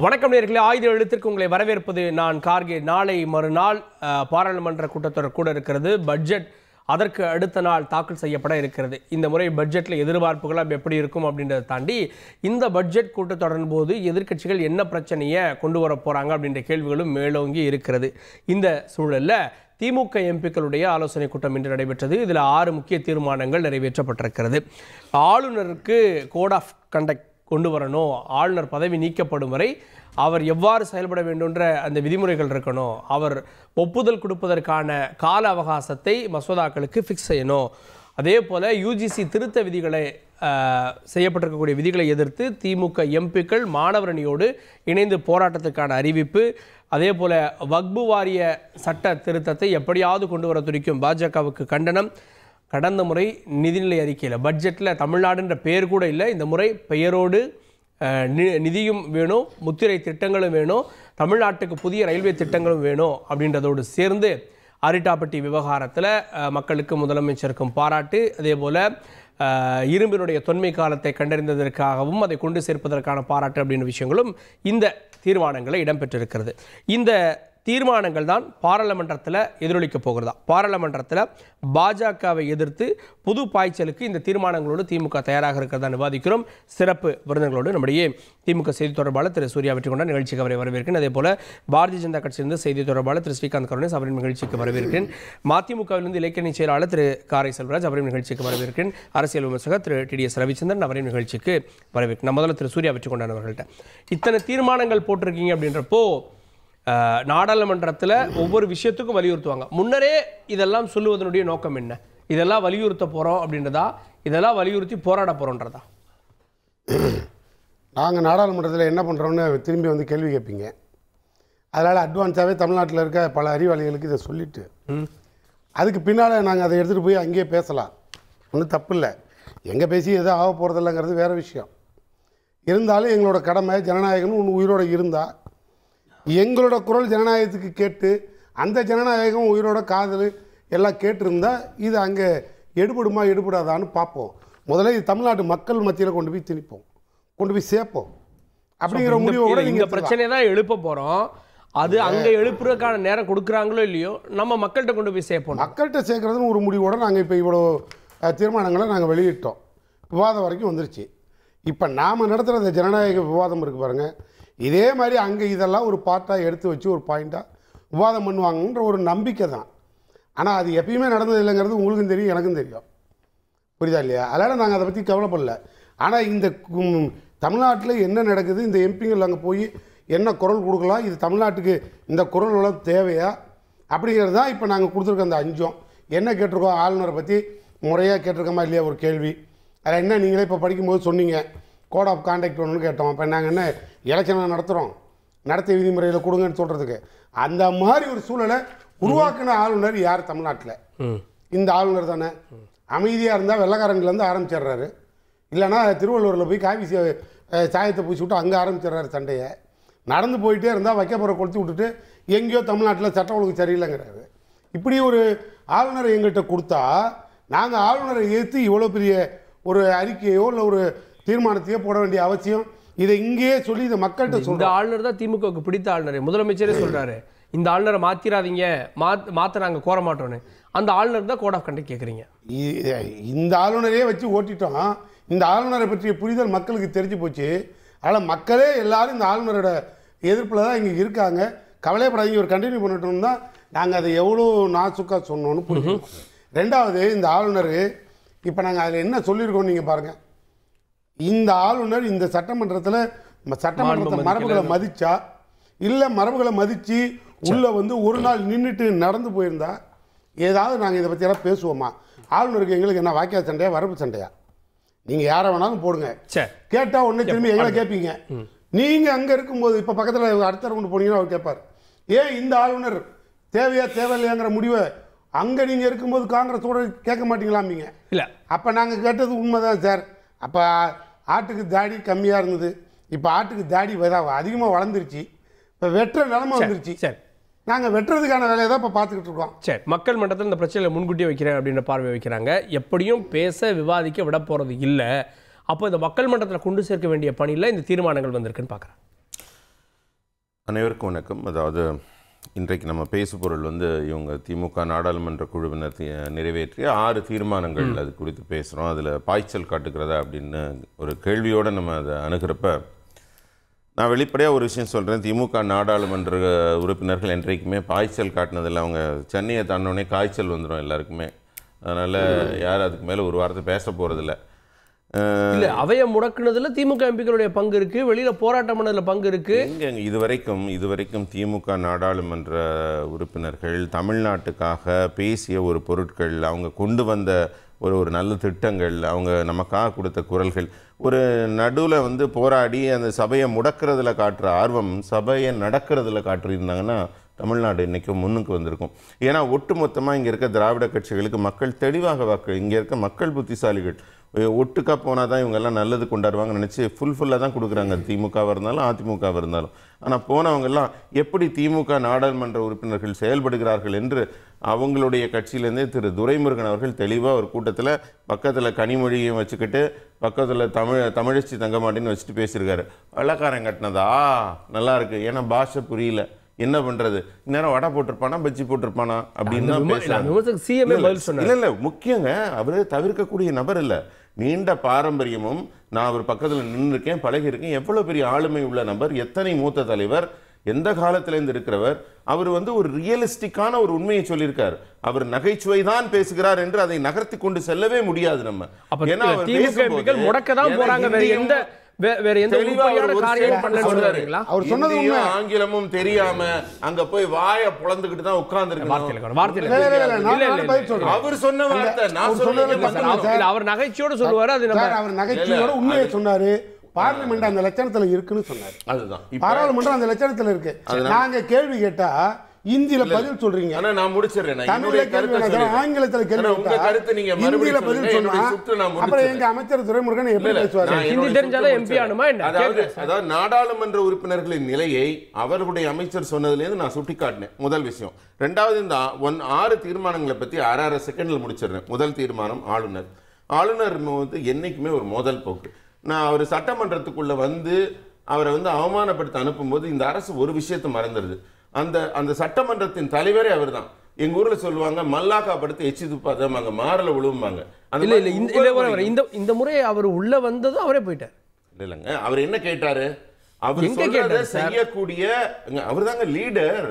வணக்கம் நேயர்களே, ஆயுத எழுத்திற்கு உங்களை வரவேற்பது நான் கார்கே. நாளை மறுநாள் பாராளுமன்ற கூட்டத்தொடர் கூட இருக்கிறது. பட்ஜெட் அதற்கு அடுத்த நாள் தாக்கல் செய்யப்பட இருக்கிறது. இந்த முறை பட்ஜெட்டில் எதிர்பார்ப்புகள் எப்படி இருக்கும் அப்படின்றத தாண்டி இந்த பட்ஜெட் கூட்டத்தொடரின் போது எதிர்க்கட்சிகள் என்ன பிரச்சனையை கொண்டு வர போகிறாங்க அப்படின்ற கேள்விகளும் மேலோங்கி இருக்கிறது. இந்த சூழலில் திமுக எம்பிக்களுடைய ஆலோசனை கூட்டம் இன்று நடைபெற்றது. இதில் 6 முக்கிய தீர்மானங்கள் நிறைவேற்றப்பட்டிருக்கிறது. ஆளுநருக்கு கோட் ஆஃப் கண்டக்ட் கொண்டு வரணும், ஆளுநர் பதவி நீக்கப்படும் வரை அவர் எவ்வாறு செயல்பட வேண்டும்ன்ற அந்த விதிமுறைகள் இருக்கணும், அவர் ஒப்புதல் கொடுப்பதற்கான கால அவகாசத்தை மசோதாக்களுக்கு ஃபிக்ஸ் செய்யணும். அதே போல் யூஜிசி திருத்த விதிகளை செய்யப்பட்டிருக்கக்கூடிய விதிகளை எதிர்த்து திமுக எம்பிக்கள் மாணவரணியோடு இணைந்து போராட்டத்திற்கான அறிவிப்பு. அதே போல் வக்பு வாரிய சட்ட திருத்தத்தை எப்படியாவது கொண்டு வர துடிக்கும் பாஜகவுக்கு கண்டனம். கடந்த முறை நிதிநிலை அறிக்கையில் பட்ஜெட்டில் தமிழ்நாடுன்ற பெயர் கூட இல்லை. இந்த முறை பெயரோடு நிதியும் வேணும், முத்திரை திட்டங்களும் வேணும், தமிழ்நாட்டுக்கு புதிய ரயில்வே திட்டங்களும் வேணும் அப்படின்றதோடு சேர்ந்து அரிட்டாப்பட்டி விவகாரத்தில் மக்களுக்கு முதலமைச்சருக்கும் பாராட்டு. அதே போல் இரும்பினுடைய தொன்மை காலத்தை கண்டறிந்ததற்காகவும் அதை கொண்டு சேர்ப்பதற்கான பாராட்டு அப்படின்ற விஷயங்களும் இந்த தீர்மானங்களை இடம்பெற்றிருக்கிறது. இந்த தீர்மானங்கள் தான் பாராளுமன்றத்தில் எதிரொலிக்க போகிறதா. பாராளுமன்றத்தில் பாஜகவை எதிர்த்து புது பாய்ச்சலுக்கு இந்த தீர்மானங்களோடு திமுக தயாராக இருக்கிறதா விவாதிக்கிறோம். சிறப்பு விருந்தினர்களோடு நம்முடைய திமுக செய்தி தொடர்பாளர் திரு சூர்யா வெற்றிகொண்டான் நிகழ்ச்சிக்கு அவரை வரவேற்கிறேன். அதே போல பாரதிய ஜனதா கட்சியிலிருந்து செய்தி தொடர்பாளர் திரு ஸ்ரீகாந்த் கருணேஸ் அவரின் நிகழ்ச்சிக்கு வரவேற்கிறேன். மதிமுகவிலிருந்து இலக்கிய செயலாளர் திரு காரை செல்வராஜ் அவரின் நிகழ்ச்சிக்கு வரவேற்கிறேன். அரசியல் விமர்சகர் திரு டிடிஎஸ் ரவிச்சந்திரன் அவரின் நிகழ்ச்சிக்கு வரவேற்கிறேன். முதல்ல திரு சூர்யா வெற்றிகொண்டான் அவர்கள்ட்ட, இத்தனை தீர்மானங்கள் போட்டிருக்கீங்க அப்படின்றப்போ நாடாளுமன்றத்தில் ஒவ்வொரு விஷயத்துக்கும் வலியுறுத்துவாங்க. முன்னரே இதெல்லாம் சொல்லுவதனுடைய நோக்கம் என்ன? இதெல்லாம் வலியுறுத்த போகிறோம் அப்படின்றதா, இதெல்லாம் வலியுறுத்தி போராட போகிறோன்றதா? நாங்கள் நாடாளுமன்றத்தில் என்ன பண்ணுறோம்னு திரும்பி வந்து கேள்வி கேட்பீங்க. அதனால் அட்வான்ஸாகவே தமிழ்நாட்டில் இருக்க பல அறிவாளிகளுக்கு இதை சொல்லிவிட்டு அதுக்கு பின்னால் நாங்கள் அதை எடுத்துகிட்டு போய் அங்கேயே பேசலாம், ஒன்றும் தப்பு இல்லை. எங்கே பேசி எதுவும் ஆக போகிறதில்லைங்கிறது வேறு விஷயம். இருந்தாலும் எங்களோட கடமை, ஜனநாயகம்னு ஒன்று உயிரோடு இருந்தால் எங்களோட குரல் ஜனநாயகத்துக்கு கேட்டு அந்த ஜனநாயகம் உயிரோட காதல் எல்லாம் கேட்டிருந்தால் இது அங்கே எடுபடுமா எடுபடாதான்னு பார்ப்போம். முதல்ல இது தமிழ்நாட்டு மக்கள் மத்தியில் கொண்டு போய் திணிப்போம், கொண்டு போய் சேர்ப்போம் அப்படிங்கிற முடிவோட இந்த பிரச்சனையை தான் எழுப்ப போகிறோம். அது அங்கே எழுப்புறதுக்கான நேரம் கொடுக்குறாங்களோ இல்லையோ, நம்ம மக்கள்கிட்ட கொண்டு போய் சேர்ப்போம். மக்கள்கிட்ட சேர்க்குறதுன்னு ஒரு முடிவோடு நாங்கள் இப்போ இவ்வளோ தீர்மானங்களை நாங்கள் வெளியிட்டோம். விவாதம் வரைக்கும் வந்துருச்சு. இப்போ நாம் நடத்துகிற அந்த ஜனநாயக விவாதம் இருக்குது பாருங்கள், இதே மாதிரி அங்கே இதெல்லாம் ஒரு பார்ட்டாக எடுத்து வச்சு ஒரு பாயிண்ட்டாக விவாதம் பண்ணுவாங்கன்ற ஒரு நம்பிக்கை தான். ஆனால் அது எப்பயுமே நடந்தது இல்லைங்கிறது உங்களுக்கும் தெரியும், எனக்கும் தெரியும். புரியுதா இல்லையா? அதனால் நாங்கள் அதை பற்றி கவலைப்படல. ஆனால் இந்த தமிழ்நாட்டில் என்ன நடக்குது, இந்த எம்பிங்கள் அங்கே போய் என்ன குரல் கொடுக்கலாம், இது தமிழ்நாட்டுக்கு இந்த குரல் வளம் தேவையா அப்படிங்கிறது தான் இப்போ நாங்கள் கொடுத்துருக்க அந்த 5 என்ன கேட்டிருக்கோம். ஆளுநரை பற்றி முறையாக கேட்டிருக்கோமா இல்லையா ஒரு கேள்வி. அதில் என்ன நீங்களே இப்போ படிக்கும்போது சொன்னீங்க, கோட் ஆஃப் கான்டக்ட் ஒன்று கேட்டோம். இப்போ நாங்கள் என்ன எலெக்ஷனை நடத்துகிறோம், நடத்திய விதிமுறையில் கொடுங்கன்னு சொல்கிறதுக்கு அந்த மாதிரி ஒரு சூழலை உருவாக்கின ஆளுநர் யார் தமிழ்நாட்டில்? இந்த ஆளுநர் தானே. அமைதியாக இருந்தால் வெள்ளக்காரன்லேருந்து ஆரம்பிச்சிடுறாரு, இல்லைனா திருவள்ளூரில் போய் காவி சாயத்தை பூசி விட்டு அங்கே ஆரம்பிச்சிடுறாரு சண்டையை. நடந்து போயிட்டே இருந்தால் வைக்கப்புற கொளுத்தி விட்டுட்டு எங்கேயோ தமிழ்நாட்டில் சட்டம் ஒழுங்கு சரியில்லைங்கிறாரு. இப்படி ஒரு ஆளுநரை எங்கள்கிட்ட கொடுத்தா நாங்கள் ஆளுநரை ஏற்று இவ்வளோ பெரிய ஒரு அறிக்கையோ இல்லை ஒரு தீர்மானத்தையே போட வேண்டிய அவசியம் இதை இங்கேயே சொல்லி இதை மக்கள்கிட்ட சொல்ற. இந்த ஆளுநர் தான் திமுகவுக்கு பிடித்த ஆளுநர். முதலமைச்சரே சொல்றாரு, இந்த ஆளுநரை மாத்திராதீங்க, மாத்த நாங்கள் கோர மாட்டோன்னு. அந்த ஆளுநர் தான் கோட் ஆஃப் கண்டக்ட் கேட்குறீங்க. இந்த ஆளுநரையே வச்சு ஓட்டிட்டோம். இந்த ஆளுநரை பற்றிய புரிதல் மக்களுக்கு தெரிஞ்சு போச்சு. அதனால் மக்களே எல்லாரும் இந்த ஆளுநரோட எதிர்ப்பில் தான் இங்கே இருக்காங்க. கவலைப்படாதீங்க, ஒரு கண்டினியூ பண்ணிட்டோம்னு தான் நாங்கள் அதை எவ்வளோ நாசுக்காக சொன்னோன்னு புரியும். ரெண்டாவது, இந்த ஆளுநர் இப்போ நாங்கள் அதில் என்ன சொல்லியிருக்கோம் நீங்கள் பாருங்கள். இந்த ஆளுநர் இந்த சட்டமன்றத்தில் மரபுகளை மதிச்சா இல்லை மரபுகளை மதித்து உள்ளே வந்து ஒரு நாள் நின்றுட்டு நடந்து போயிருந்தா ஏதாவது நாங்கள் இதை பற்றியெல்லாம் பேசுவோமா? ஆளுநருக்கு எங்களுக்கு என்ன வாக்கியா சண்டையா வரப்பு சண்டையா? நீங்கள் யாரை வேணாலும் போடுங்க, கேட்டால் ஒன்றே திரும்பி எங்களை கேட்பீங்க. நீங்கள் அங்கே இருக்கும்போது இப்போ பக்கத்தில் அடுத்த ரவுண்டு போனீங்கன்னா அவர் கேட்பார், ஏன் இந்த ஆளுநர் தேவையா தேவையில்லையாங்கிற முடிவை அங்கே நீங்கள் இருக்கும்போது காங்கிரஸோடு கேட்க மாட்டீங்களாம்பீங்க. இல்லை, அப்போ நாங்கள் கேட்டது உண்மைதான் சார். அப்போ ஆட்டுக்கு தாடி கம்மியாக இருந்தது, இப்போ ஆட்டுக்கு தாடி அதிகமாக வளர்ந்துருச்சு, இப்போ வெட்டுற நிலமை வந்துருச்சு. சரி, நாங்கள் வெட்டுறதுக்கான வேலையை தான் இப்போ பார்த்துக்கிட்டு இருக்கோம். சரி, மக்கள் மன்றத்தில் இந்த பிரச்சனையை முன்கூட்டியே வைக்கிறேன் அப்படின்ற பார்வை வைக்கிறாங்க. எப்படியும் பேச விவாதிக்க விட போகிறது இல்லை. அப்போ இந்த மக்கள் மன்றத்தில் கொண்டு சேர்க்க வேண்டிய பணியில் இந்த தீர்மானங்கள் வந்திருக்குன்னு பார்க்குறேன். அனைவருக்கும் வணக்கம். அதாவது இன்றைக்கு நம்ம பேசுபொருள் இவங்க திமுக நாடாளுமன்ற குழுவினர் நிறைவேற்றிய 6 தீர்மானங்கள் அது குறித்து பேசுகிறோம். அதில் பாய்ச்சல் காட்டுகிறதா அப்படின்னு ஒரு கேள்வியோடு நம்ம அதை அணுகிறப்ப நான் வெளிப்படையாக ஒரு விஷயம் சொல்கிறேன். திமுக நாடாளுமன்ற உறுப்பினர்கள் என்றைக்குமே பாய்ச்சல் காட்டினதில்லை. அவங்க சென்னையை தாண்டினோடனே காய்ச்சல் வந்துடும் எல்லாருக்குமே. அதனால் யாரும் அதுக்கு மேலே ஒரு வாரத்தை பேச போகிறதில்ல. இல்ல அவைய முடக்குனதுல திமுக எம்பிக்களுடைய பங்கு இருக்கு, வெளியில போராட்டம் பண்ணதுல பங்கு இருக்கு. இதுவரைக்கும் திமுக நாடாளுமன்ற உறுப்பினர்கள் தமிழ்நாட்டுக்காக பேசிய ஒரு பொருட்கள், அவங்க கொண்டு வந்த ஒரு நல்ல திட்டங்கள், அவங்க நமக்காக கொடுத்த குரல்கள், ஒரு நடுவில் போராடி அந்த சபையை முடக்கிறதுல காட்டுற ஆர்வம் சபையை நடக்கிறதுல காட்டியிருந்தாங்கன்னா தமிழ்நாடு இன்றைக்கும் முன்னுக்கு வந்திருக்கும். ஏன்னா ஒட்டுமொத்தமாக இங்கே இருக்க திராவிட கட்சிகளுக்கு மக்கள் தெளிவாக இங்கே இருக்க மக்கள் புத்திசாலிகள் ஒட்டுக்கா போனால் தான் இவங்கெல்லாம் நல்லது கொண்டாடுவாங்கன்னு நினச்சி ஃபுல்லாக தான் கொடுக்குறாங்க, திமுகவாக இருந்தாலும் அதிமுகவாக இருந்தாலும். ஆனால் போனவங்கெல்லாம் எப்படி திமுக நாடாளுமன்ற உறுப்பினர்கள் செயல்படுகிறார்கள் என்று அவங்களுடைய கட்சியிலேருந்தே திரு துரைமுருகன் அவர்கள் தெளிவாக ஒரு கூட்டத்தில் பக்கத்தில் கனிமொழியும் வச்சுக்கிட்டு பக்கத்தில் தமிழச்சி தங்கமாட்டின்னு வச்சுட்டு பேசியிருக்காரு. வெள்ளக்காரன் கட்டினதா நல்லா இருக்குது, ஏன்னா பாஷை புரியல, என்ன பண்றது, இந்நேரம் வடை போட்டிருப்பானா பஜ்ஜி போட்டிருப்பானா அப்படின்னு தான் பேசுறாங்க. இல்ல முக்கியங்க, அவரு தவிர்க்கக்கூடிய நபர் இல்ல. நீண்ட பாரம்பரியமும், நான் அவர் பக்கத்துல நின்று இருக்கேன், பழகி இருக்கேன், எவ்வளவு பெரிய ஆளுமை உள்ள நபர், எத்தனை மூத்த தலைவர், எந்த காலத்திலேருந்து இருக்கிறவர். அவர் ஒரு ரியலிஸ்டிக்கான ஒரு உண்மையை சொல்லியிருக்கார். அவர் நகைச்சுவை தான் பேசுகிறார் என்று அதை நகர்த்தி கொண்டு செல்லவே முடியாது நம்ம. ஏன்னா ஆங்கிலமும் தெரியாம அங்க போய் வாய பொளந்துகிட்டு தான் உட்கார்ந்து அவர் சொன்ன வார்த்தை. அவர் நகைச்சுவோடு சொல்லுவாரு, அவர் நகைச்சுவோட உண்மையை சொன்னாரு. பார்லிமெண்ட் அந்த லட்சணத்துல இருக்குன்னு சொன்னாரு. அதுதான் பாராளுமன்றம் அந்த லட்சணத்துல இருக்கு. நாங்க கேள்வி கேட்டா இந்தியில பதில் சொல்றீங்க, நான் முடிச்சிடுறேன். ஆங்கிலத்துல கேள்வி கருத்து நீங்க இந்தியில பதில் சொன்னா அப்புறம் எங்க அமைச்சர் துரைமுருகன் எப்படி பேசுவாரு? ஹிந்தி தெரிஞ்சாலே எம்பி ஆனுமா என்ன? அதாவது நாடாளுமன்ற உறுப்பினர்களின் நிலையை அவர்களுடைய அமைச்சர் சொன்னதுல இருந்து நான் சுட்டிக்காட்டினேன். முதல் விஷயம். ரெண்டாவது, இந்த 6 தீர்மானங்களை பத்தி 6 செகண்ட்ல முடிச்சிடுறேன். முதல் தீர்மானம், ஆளுநர் என்னைக்குமே ஒரு மோதல் போக்கு. நான் அவர் சட்டமன்றத்துக்குள்ள அவரை அவமானப்படுத்த அனுப்பும்போது இந்த அரசு ஒரு விஷயத்தை மறந்துடுது. அந்த சட்டமன்றத்தின் தலைவரே அவர் தான். எங்க ஊர்ல சொல்லுவாங்க, மல்லாக்கா படுத்து எச்சி துப்பாங்க, மாறல விழுவாங்க. இந்த முறை அவர் உள்ள வந்ததும் அவரே போயிட்டார். இல்லைங்க, அவர் என்ன கேட்டாரு? அவர் சொல்றத செய்யக்கூடிய அவர் தாங்க லீடர்,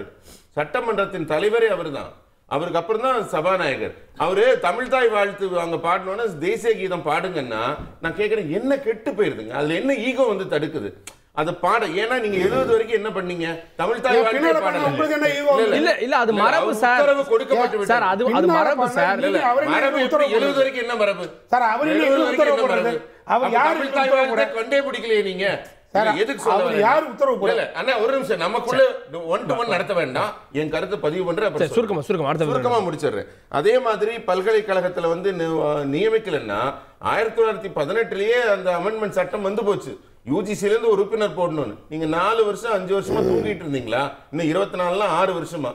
சட்டமன்றத்தின் தலைவரே அவர் தான். அவருக்கு அப்புறம் தான் சபாநாயகர். அவரு தமிழ் தாய் வாழ்த்து அங்க பாடணும்னா தேசிய கீதம் பாடுங்கன்னா நான் கேட்கிறேன், என்ன கெட்டு போயிருதுங்க? அதுல என்ன ஈகோ தடுக்குது அது பாட? ஏன்னா நீங்க 70 வரைக்கும் என்ன பண்ணீங்க? தமிழ் தாய் வாழ்த்து பாடல. இல்ல அது மரபு சார், கொடுக்கப்பட்டு சார் அது மரபு சார். மரபு 70 வரைக்கும் என்ன மரபு சார்? அவர் 70 வரைக்கும் என்ன மரபு? அவர் யாரு தமிழ் தாய் வாழ்த்தை கண்டே பிடிக்கலையே நீங்க? எதுக்கு சொல்ல யார் உத்தரவு போடல? அண்ணா ஒரு நிமிஷம், நமக்குள்ள 1 to 1 நடத்த வேண்டாம். என் கருத்து பதிவு பண்றேன், சுருக்கமா முடிச்சிடுறேன். அதே மாதிரி பல்கலைக்கழகத்துல நியமிக்கலன்னா 1918லயே அந்த அமெண்ட்மெண்ட் சட்டம் போச்சு. யூஜிசில இருந்து ஒரு உறுப்பினர் போடணும்னு. நீங்க 4 வருஷம் 5 வருஷமா தூங்கிட்டு இருந்தீங்களா? இன்னும் 24 6 வருஷமா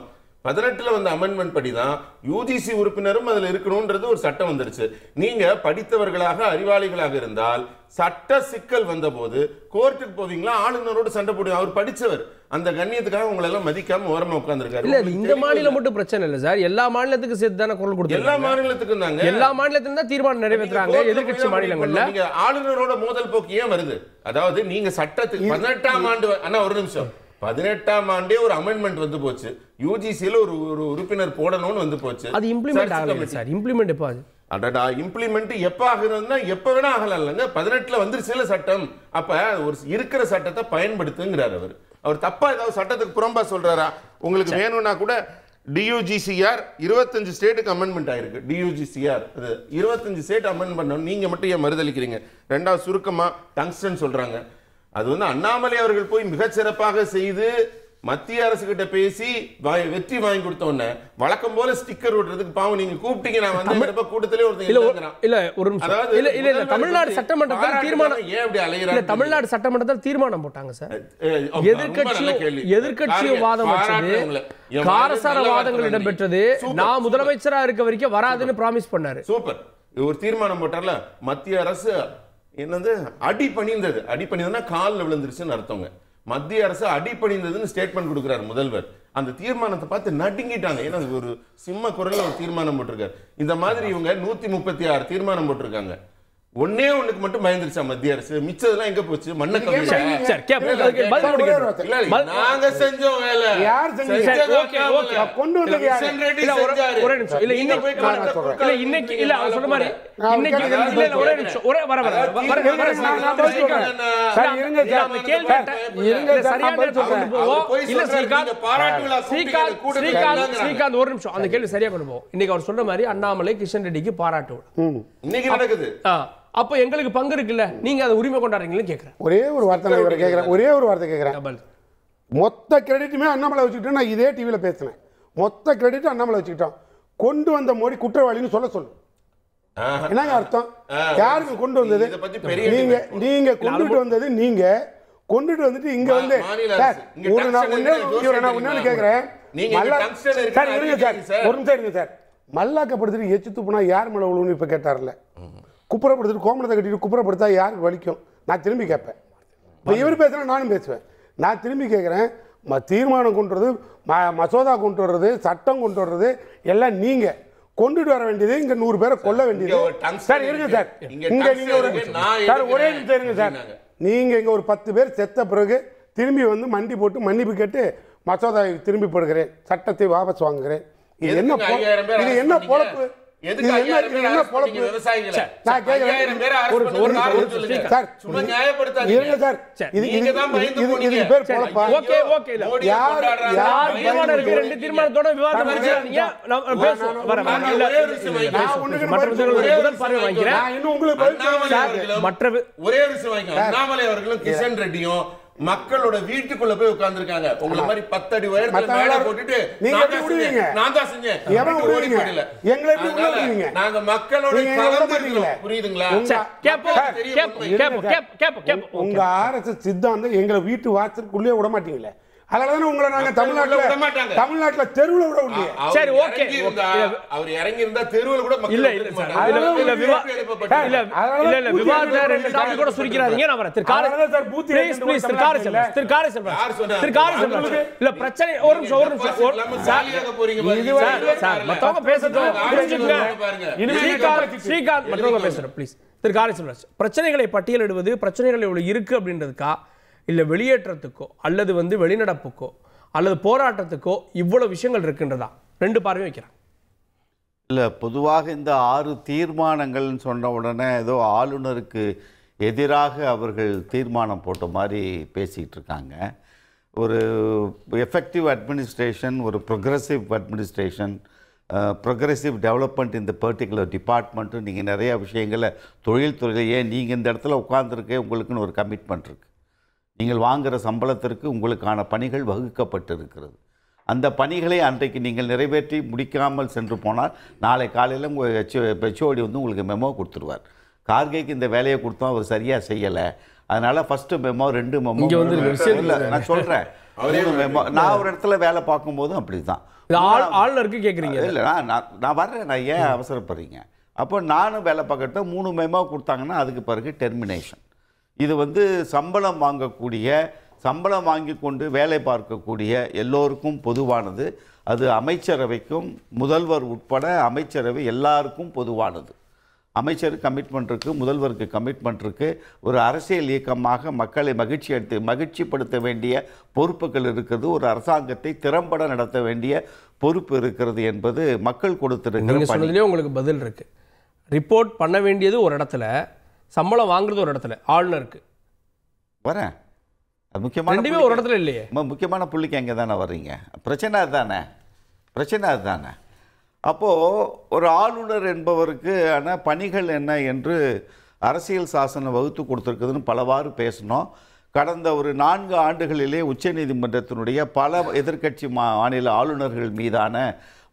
18ல வந்த அமெண்ட்மெண்ட் படிதான் யூஜிசி உறுப்பினரும் அதுல இருக்கணும்ன்றது ஒரு சட்டம் வந்துருச்சு. நீங்க படித்தவர்களாக அறிவாளிகளாக இருந்தால் சட்ட சிக்கல் வந்த போது கோர்ட்டுக்கு போவீங்களா? ஆளுநரோட சண்டை போடுவீங்க. அவர் படிச்சவர், அந்த கண்ணியத்துக்காக உங்களை எல்லாம் மதிக்காம ஓரமா உட்கார்ந்துருக்காரு. இல்ல இந்த மாநிலம் மட்டும் பிரச்சனை இல்ல சார், எல்லா மாநிலத்துக்கும் சேர்த்து தானே குரல் கொடுத்து. எல்லா மாநிலத்துக்கும் தாங்க, எல்லா மாநிலத்திலும் தான் தீர்மானம் நிறைவேற்றுறாங்க எதிர்க்கட்சி மாநிலங்கள்ல. நீங்க ஆளுநரோட மோதல் போக்கு ஏன் வருது? அதாவது நீங்க சட்டத்துக்கு 18ஆம் ஆண்டு, அண்ணா ஒரு நிமிஷம், 18ஆம் ஆண்டே ஒரு அமெண்ட்மெண்ட் போச்சு. யூஜிசில ஒரு உறுப்பினர் போடணும்னு போச்சு. அது இம்ப்ளிமெண்ட் ஆகல சார். இம்ப்ளிமெண்ட் எப்ப ஆகுது? அடடா, இம்ப்ளிமெண்ட் எப்ப ஆகுதுன்னா எப்ப வேணா ஆகலாம் இல்லைங்க. 18ல வந்துருச்சுல சட்டம். அப்ப ஒரு இருக்கிற சட்டத்தை பயன்படுத்துங்கிறார் அவர். அவர் தப்பா ஏதாவது சட்டத்துக்கு புறம்பா சொல்றாரா? உங்களுக்கு வேணும்னா கூட டியூஜிசிஆர் 25 ஸ்டேட்டுக்கு அமெண்ட்மெண்ட் ஆயிருக்கு. டியூஜிசிஆர் 25 ஸ்டேட் அமெண்ட் பண்ணணும். நீங்க மட்டும் ஏன் மறுதளிக்கிறீங்க? ரெண்டாவது சுருக்கமா டங்ஸ்டன் சொல்றாங்க. அது அண்ணாமலை அவர்கள் போய் மிகச்சிறப்பாக செய்து மத்திய அரசு கிட்ட பேசி வெற்றி வாங்கி கொடுத்தோன்னே வழக்கம் போல ஸ்டிக்கர் விடுறதுக்கு பாவம் நீங்க கூப்பிட்டீங்க. நான் கூட்டத்திலே இல்ல தமிழ்நாடு சட்டமன்றத்தில் தீர்மானம் ஏன் அப்படி அலையறாங்க? தமிழ்நாடு சட்டமன்றத்தில் தீர்மானம் போட்டாங்க சார். எதிர்க்கட்சி வாதம் வச்சது, காரசார வாதங்கள் இடம்பெற்றது. நான் முதலமைச்சரா இருக்க வரைக்கும் வராதுன்னு பிராமிஸ் பண்ணாரு. சூப்பர். ஒரு தீர்மானம் போட்டார்ல, மத்திய அரசு என்னது அடி பணிந்தது. அடி பணிந்ததுன்னா காலில் விழுந்துருச்சுன்னு அர்த்தங்க. மத்திய அரசு அடிபணிந்ததுன்னு ஸ்டேட்மெண்ட் கொடுக்குறாரு முதல்வர். அந்த தீர்மானத்தை பார்த்து நடுங்கிட்டாங்க. ஏன்னா ஒரு சிம்ம குரல்ல ஒரு தீர்மானம் போட்டிருக்காரு. இந்த மாதிரி இவங்க 136 தீர்மானம் போட்டிருக்காங்க. ஒன்னே ஒண்ணுக்கு மட்டும் பயந்துருச்சா மத்திய அரசு? மிச்சதெல்லாம் எங்க போச்சு? மண்ணை நாங்க செஞ்சோம் வேலை. யார் கொண்டு வந்தது? அந்த கேள்வி சரியா கொண்டு போவோம். இன்னைக்கு அவர் சொன்ன மாதிரி அண்ணாமலை கிஷன் ரெட்டிக்கு பாராட்டு இன்னைக்கு நடக்குது. அப்ப எங்களுக்கு பங்கு இருக்குல்ல, நீங்க அதை உரிமை கொண்டாடுறீங்களா கேக்குறேன். ஒரே ஒரு வார்த்தை கேக்குறேன், ஒரே ஒரு வார்த்தை கேக்குறேன். மொத்த கிரெடிட்டுமே அண்ணாமலை வச்சுக்கிட்டோம். நான் இதே டிவியில பேசினேன். மொத்த கிரெடிட் அண்ணாமலை வச்சுக்கிட்டோம். கொண்டு வந்த மோடி குற்றவாளின்னு சொல்லு. என்னங்க அர்த்தம்? யாருக்கு கொண்டு வந்தது? நீங்க கொண்டுட்டு வந்தது. நீங்க கொண்டுட்டு வந்துட்டு இங்க வந்து ஒரு நான் கேக்குறேன். ஒரு நிமிஷம் இருங்க சார். மல்லாக்கப்படுத்திட்டு எச்சு துப்புனா யார் மேல விழுவுன்னு இப்ப கேட்டார்ல. குப்புறப்படுத்திட்டு கோமணத்தை கட்டிட்டு குப்புறப்படுத்தா யாருக்கு வலிக்கும்? நான் திரும்பி கேட்பேன். இப்போ இவர் பேசுனா நானும் பேசுவேன். நான் திரும்பி கேட்குறேன். தீர்மானம் கொண்டு வர்றது, மசோதா கொண்டு வர்றது, சட்டம் கொண்டு வர்றது எல்லாம் நீங்க கொண்டுட்டு வர வேண்டியது. இங்க 100 பேரை கொல்ல வேண்டியது. சார் இருங்க சார், இங்க நீங்க ஒரு சார் ஒரே நிமிஷம் இருங்க சார். நீங்க இங்க ஒரு 10 பேர் செத்த பிறகு திரும்பி வந்து மண்டி போட்டு மன்னிப்பு கேட்டு மசோதாவை திரும்பி போடுகிறேன், சட்டத்தை வாபஸ் வாங்குகிறேன். இது என்ன பொழப்பு? அண்ணாமலை அவர்களும் கிஷன் ரெட்டியும் மக்களோட வீட்டுக்குள்ள போய் உட்கார்ந்திருக்காங்க. உங்கள மாதிரி 10 அடி உயரத்துல மேல போட்டுட்டு நான் தான் செஞ்சேன். நாங்க மக்களோட கலந்துருக்கோம். புரியுதுங்களா? உங்க ஆர்எஸ்எஸ் சித்தாந்தம் எங்களை வீட்டு வாசலுக்குள்ளே விட மாட்டீங்களே. அதனாலதான் உங்களை நாங்க தமிழ்நாட்டுல தெருவுல விட முடியும். சரி ஓகே. அவர் இறங்கி இருந்தா தெருவுல கூட இல்ல விவாதத்தை 2 டாபிக் கூட சுருக்கிறாதீங்க. நான் வரேன். இல்ல பிரச்சனை ஒரு நிமிஷம் சார் மத்தவங்க பேசட்டும். ஸ்ரீகாந்த் மற்றவங்க பேசுறேன் ப்ளீஸ். திரு காரை செல்வராஜ், பிரச்சனைகளை பட்டியலிடுவது பிரச்சனைகள் இவ்வளவு இருக்கு அப்படின்றதுக்கா இல்ல வெளியேற்றத்துக்கோ அல்லது வந்து வெளிநடப்புக்கோ அல்லது போராட்டத்துக்கோ இவ்வளவு விஷயங்கள் இருக்குன்றதா? 2 பார்வையும் வைக்கிறேன். இல்லை, பொதுவாக இந்த 6 தீர்மானங்கள்னு சொன்ன உடனே ஏதோ ஆளுநருக்கு எதிராக அவர்கள் தீர்மானம் போட்ட மாதிரி பேசிகிட்டு இருக்காங்க. ஒரு எஃபெக்டிவ் அட்மினிஸ்ட்ரேஷன், ஒரு ப்ரொக்ரெசிவ் அட்மினிஸ்ட்ரேஷன், ப்ரொக்ரெசிவ் டெவலப்மெண்ட் இந்த பர்டிகுலர் டிபார்ட்மெண்ட்டு நீங்கள் நிறைய விஷயங்களை தொழில்துறையிலேயே நீங்கள் இந்த இடத்துல உட்கார்ந்துருக்கே உங்களுக்குன்னு ஒரு கமிட்மெண்ட் இருக்குது. நீங்கள் வாங்குகிற சம்பளத்திற்கு உங்களுக்கான பணிகள் வகுக்கப்பட்டிருக்கிறது. அந்த பணிகளை அன்றைக்கு நீங்கள் நிறைவேற்றி முடிக்காமல் சென்று போனால் நாளை காலையில் உங்கள் ஹெச்ஓடி வந்து உங்களுக்கு மெமோ கொடுத்துருவார். கார்கேக்கு இந்த வேலையை கொடுத்தோம், அவர் சரியாக செய்யலை, அதனால் ஃபஸ்ட்டு மெமோ 2 மெமோ இல்லை. நான் சொல்கிறேன், மெமோ நான் ஒரு இடத்துல வேலை பார்க்கும்போதும் அப்படி தான். ஆளுநருக்கு கேட்குறீங்க? இல்லை, நான் வர்றேன். நான் ஏன் அவசரப்படுறீங்க? அப்போ நானும் வேலை பார்க்கட்டும் 3 மெமோ கொடுத்தாங்கன்னா அதுக்கு பிறகு டெர்மினேஷன். இது வந்து சம்பளம் வாங்கி கொண்டு வேலை பார்க்கக்கூடிய எல்லோருக்கும் பொதுவானது. அது அமைச்சரவைக்கும் முதல்வர் உட்பட அமைச்சரவை எல்லாருக்கும் பொதுவானது. அமைச்சருக்கு கமிட்மெண்ட் இருக்குது, முதல்வருக்கு கமிட்மெண்ட் இருக்குது. ஒரு அரசியல் இயக்கமாக மக்களை மகிழ்ச்சிப்படுத்த வேண்டிய பொறுப்புகள் இருக்கிறது. ஒரு அரசாங்கத்தை திறம்பட நடத்த வேண்டிய பொறுப்பு இருக்கிறது என்பது மக்கள் கொடுத்திருக்கிற உங்களுக்கு பதில் இருக்கு. ரிப்போர்ட் பண்ண வேண்டியது ஒரு இடத்துல, சம்பளம் வாங்குறது ஒரு இடத்துல, ஆளுநருக்கு வரேன். அது முக்கியமான ஒரு இடத்துல இல்லையே. முக்கியமான புள்ளிக்கு அங்கே தானே வர்றீங்க. பிரச்சனை அதுதானே. அப்போது ஒரு ஆளுநர் என்பவருக்கு ஆனால் பணிகள் என்ன என்று அரசியல் சாசனம் வகுத்து கொடுத்துருக்குதுன்னு பலவாறு பேசணும். கடந்த ஒரு 4 ஆண்டுகளிலே உச்சநீதிமன்றத்தினுடைய பல எதிர்க்கட்சி மாநில ஆளுநர்கள் மீதான